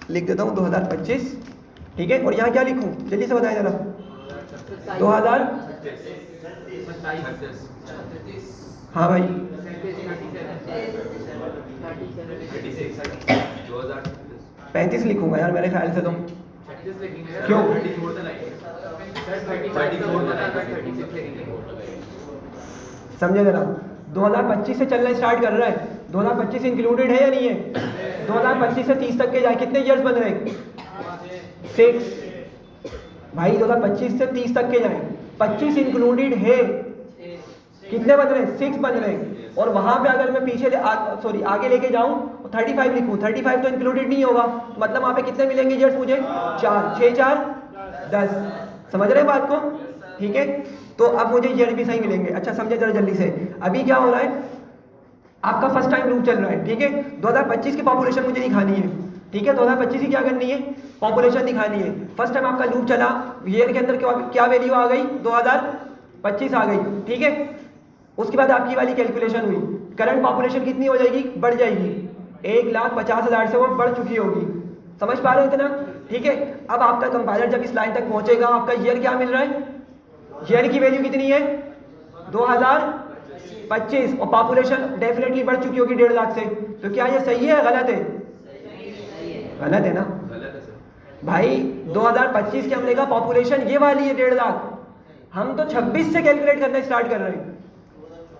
लिख देता हूँ 2025, ठीक है। और यहाँ क्या लिखूँ, जल्दी से बताएं जरा। 2000, हाँ भाई, 35 लिखूंगा यार मेरे ख्याल से। तो क्यों? समझे जरा, 2025 से चलना स्टार्ट कर रहा है, 2025 इंक्लूडेड है या नहीं है? 2025 से 30 तक के जाए कितने ईयर्स बन रहे हैं? 6 भाई। 2025 से 30 तक के जाए, 25 इंक्लूडेड है, कितने बन रहे हैं? 6 बन रहे हैं। और वहां पे अगर मैं पीछे आगे लेके जाऊं, 35 लिखूं, 35 तो इंक्लूडेड नहीं होगा, मतलब वहां पे कितने मिलेंगे ईयर्स मुझे? 4, 6 4 10। समझ रहे हैं बात को, ठीक है। तो अब मुझे ईयर भी सही मिलेंगे। अच्छा समझे जरा जल्दी से, अभी क्या हो रहा है, आपका फर्स्ट टाइम लूप चल रहा है, ठीक है। 2025 की पॉपुलेशन मुझे दिखानी है, ठीक है। 2025 की क्या करनी है? पॉपुलेशन दिखानी है। फर्स्ट टाइम आपका लूप चला, ईयर के अंदर क्या वैल्यू आ गई? 2025 आ गई, ठीक है। उसके बाद आपकी वाली कैलकुलेशन हुई, करंट पॉपुलेशन कितनी हो जाएगी? बढ़ जाएगी, 1,50,000 से वो बढ़ चुकी होगी। समझ पा रहे हो इतना, ठीक है। अब आपका कंपाइलर जब इस लाइन तक पहुंचेगा, आपका ईयर क्या मिल रहा है? ईयर की वैल्यू कितनी है? 2025, और पॉपुलेशन डेफिनेटली बढ़ चुकी होगी 1.5 लाख से। तो क्या ये सही है, गलत है? गलत है ना भाई। 2025 की हमने कहा पॉपुलेशन ये वाली है 1.5 लाख, हम तो 26 से कैलकुलेट करना स्टार्ट कर रहे हैं।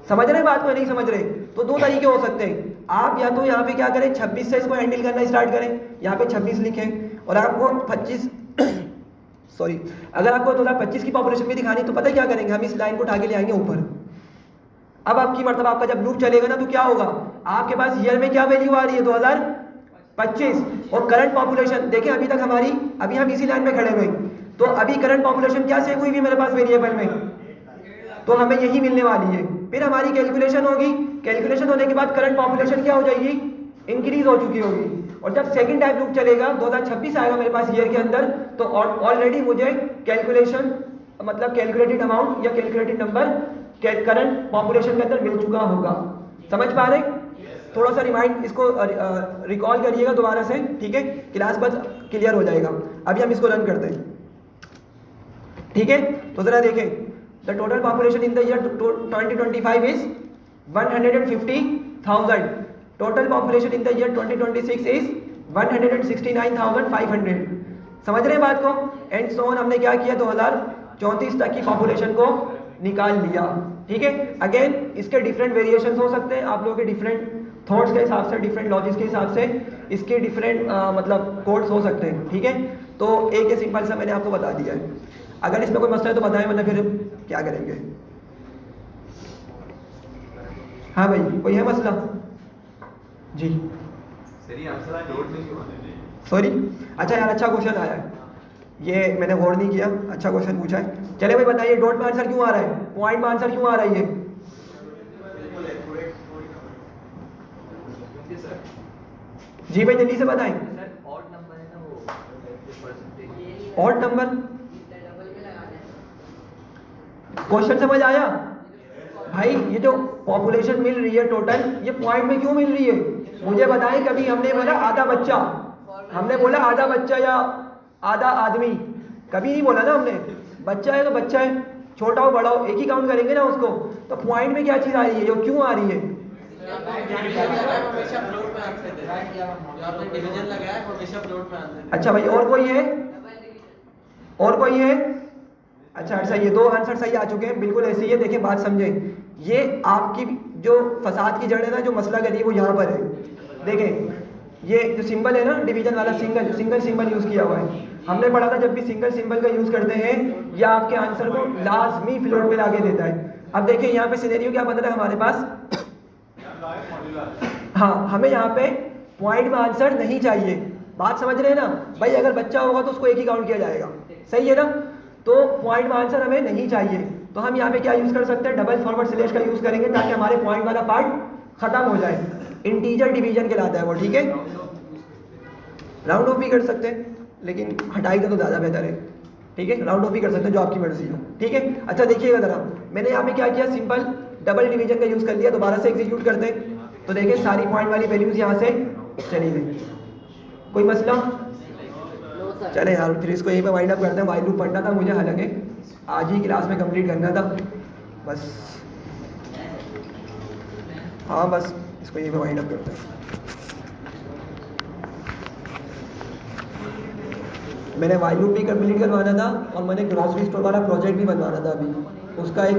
समझ रहे बात को, नहीं समझ रहे? तो 2 तरीके हो सकते हैं, आप या तो यहाँ पे क्या करें, 26 से इसको हैंडल करना स्टार्ट करें, यहाँ पे 26 लिखें, और आपको 25 सॉरी, अगर आपको 2025 की पॉपुलेशन भी दिखानी तो पता है क्या करेंगे, हम इस लाइन को उठा के ले आएंगे ऊपर। अब आपकी मतलब आपका जब लूप चलेगा ना, तो क्या होगा, आपके पास ईयर में क्या वैल्यू आ रही है? 2025, और करंट पॉपुलेशन देखें, अभी तक हमारी, अभी हम इसी लाइन में खड़े हुए, तो अभी करंट पॉपुलेशन क्या सेव हुई है मेरे पास वेरिएबल में, तो हमें यही मिलने वाली है। फिर हमारी कैलकुलेशन होगी, कैलकुलेशन होने के बाद करंट पॉपुलेशन क्या हो जाएगी? इंक्रीज हो चुकी होगी। और जब सेकंड टाइम लूप चलेगा, 2026 आएगा मेरे पास ईयर के अंदर, तो ऑलरेडी मुझे कैलकुलेशन मतलब कैलकुलेटेड अमाउंट या कैलकुलेटेड नंबर करंट पॉपुलेशन के अंदर मिल चुका होगा। समझ पा रहे? थोड़ा सा रिमाइंड, इसको रिकॉल करिएगा दोबारा से, ठीक है, क्लास बस क्लियर हो जाएगा। अभी हम इसको रन करते हैं, ठीक है। तो जरा देखें, the total population in the year 2025 is 150,000, total population in the year 2026 is 169,500। समझ रहे हैं बात को? एंड सो ऑन, हमने क्या किया, 2034 तक की पॉपुलेशन को निकाल लिया, ठीक है। अगेन इसके डिफरेंट वेरिएशंस हो सकते हैं, आप लोगों के डिफरेंट थॉट्स के हिसाब से, डिफरेंट लॉजिक्स के हिसाब से इसके डिफरेंट मतलब कोड्स हो सकते हैं, ठीक है। तो एक ये सिंपल सा मैंने आपको बता दिया है। अगर इसमें कोई मसला है तो बताएं, वरना फिर क्या करेंगे। हाँ भाई, कोई है मसला? जी सॉरी, अच्छा यार, अच्छा क्वेश्चन आया है, ये मैंने गौर नहीं किया, अच्छा क्वेश्चन पूछा है। चले भाई बताइए, डॉट में आंसर क्यों आ रहा है, पॉइंट में आंसर क्यों आ रहा है? ये जी भाई जल्दी से बताएं। ऑड नंबर, क्वेश्चन समझ आया भाई? ये जो पॉपुलेशन मिल रही है टोटल, ये पॉइंट में क्यों मिल रही है? मुझे बताएं, कभी हमने बोला आधा बच्चा, हमने बोला आधा बच्चा या आधा आदमी, कभी नहीं बोला ना हमने। बच्चा है तो बच्चा है, छोटा हो बड़ा हो एक ही काउंट करेंगे ना उसको। तो पॉइंट में क्या चीज़ आ रही है, जो क्यों आ रही है? हमेशा फ्लोट में आंसर देते हैं। जो आपने डिवीजन लगाया है हमेशा फ्लोट में आंसर देते हैं। अच्छा भाई, और कोई है? और कोई है? अच्छा अच्छा, ये दो आंसर सही आ चुके हैं, बिल्कुल ऐसे ही है। देखिए बात समझें, ये आपकी जो फसाद की जड़ है ना, जो मसला गली है वो यहाँ पर है। देखें ये जो सिंबल है ना डिवीजन वाला, सिंगल सिंबल यूज़ किया हुआ है। हमने पढ़ा था जब भी सिंगल सिंबल का यूज़ करते हैं या आपके आंसर को लाजमी फ्लोट में लाके देता है। अब देखिए यहाँ पे सिनेरियो क्या बन रहा है हमारे पास। हाँ, हमें यहाँ पे पॉइंट में आंसर नहीं चाहिए। बात समझ रहे हैं ना भाई? अगर बच्चा होगा तो उसको एक ही काउंट किया जाएगा, सही है ना? तो पॉइंट में आंसर हमें नहीं चाहिए, तो हम यहाँ पे क्या यूज़ कर सकते हैं? डबल फॉरवर्ड स्लैश का यूज़ करेंगे ताकि हमारे पॉइंट वाला पार्ट खत्म हो जाए। इंटीजर डिवीजन कहलाता है वो, ठीक है? राउंड ऑफ भी कर सकते हैं, लेकिन हटाई दो तो ज़्यादा बेहतर है, ठीक है? राउंड ऑफ भी कर सकते हैं, जो आपकी मर्जी हो, ठीक है? अच्छा देखिएगा ज़रा, मैंने यहाँ पे क्या किया, सिंपल डबल डिवीजन का यूज़ कर लिया। दोबारा से एग्जीक्यूट करते हैं तो देखिए सारी पॉइंट वाली वैल्यूज़ यहाँ से चली गई। कोई मसला? No sir. चले यार, फिर इसको यहीं पे वाइंड अप करते हैं। वाइल लूप पढ़ना था मुझे, हालांकि आज ही क्लास में कंप्लीट करना था बस। हाँ बस इसको यहीं पे वाइंड अप करते हैं। मैंने वाइल लूप भी कंप्लीट करवाना था और मैंने ग्रॉसरी स्टोर वाला प्रोजेक्ट भी बनवाना था अभी, उसका एक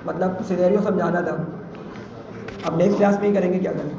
मतलब सिनेरियो समझाना था। अब नेक्स्ट क्लास में ही करेंगे, क्या करें।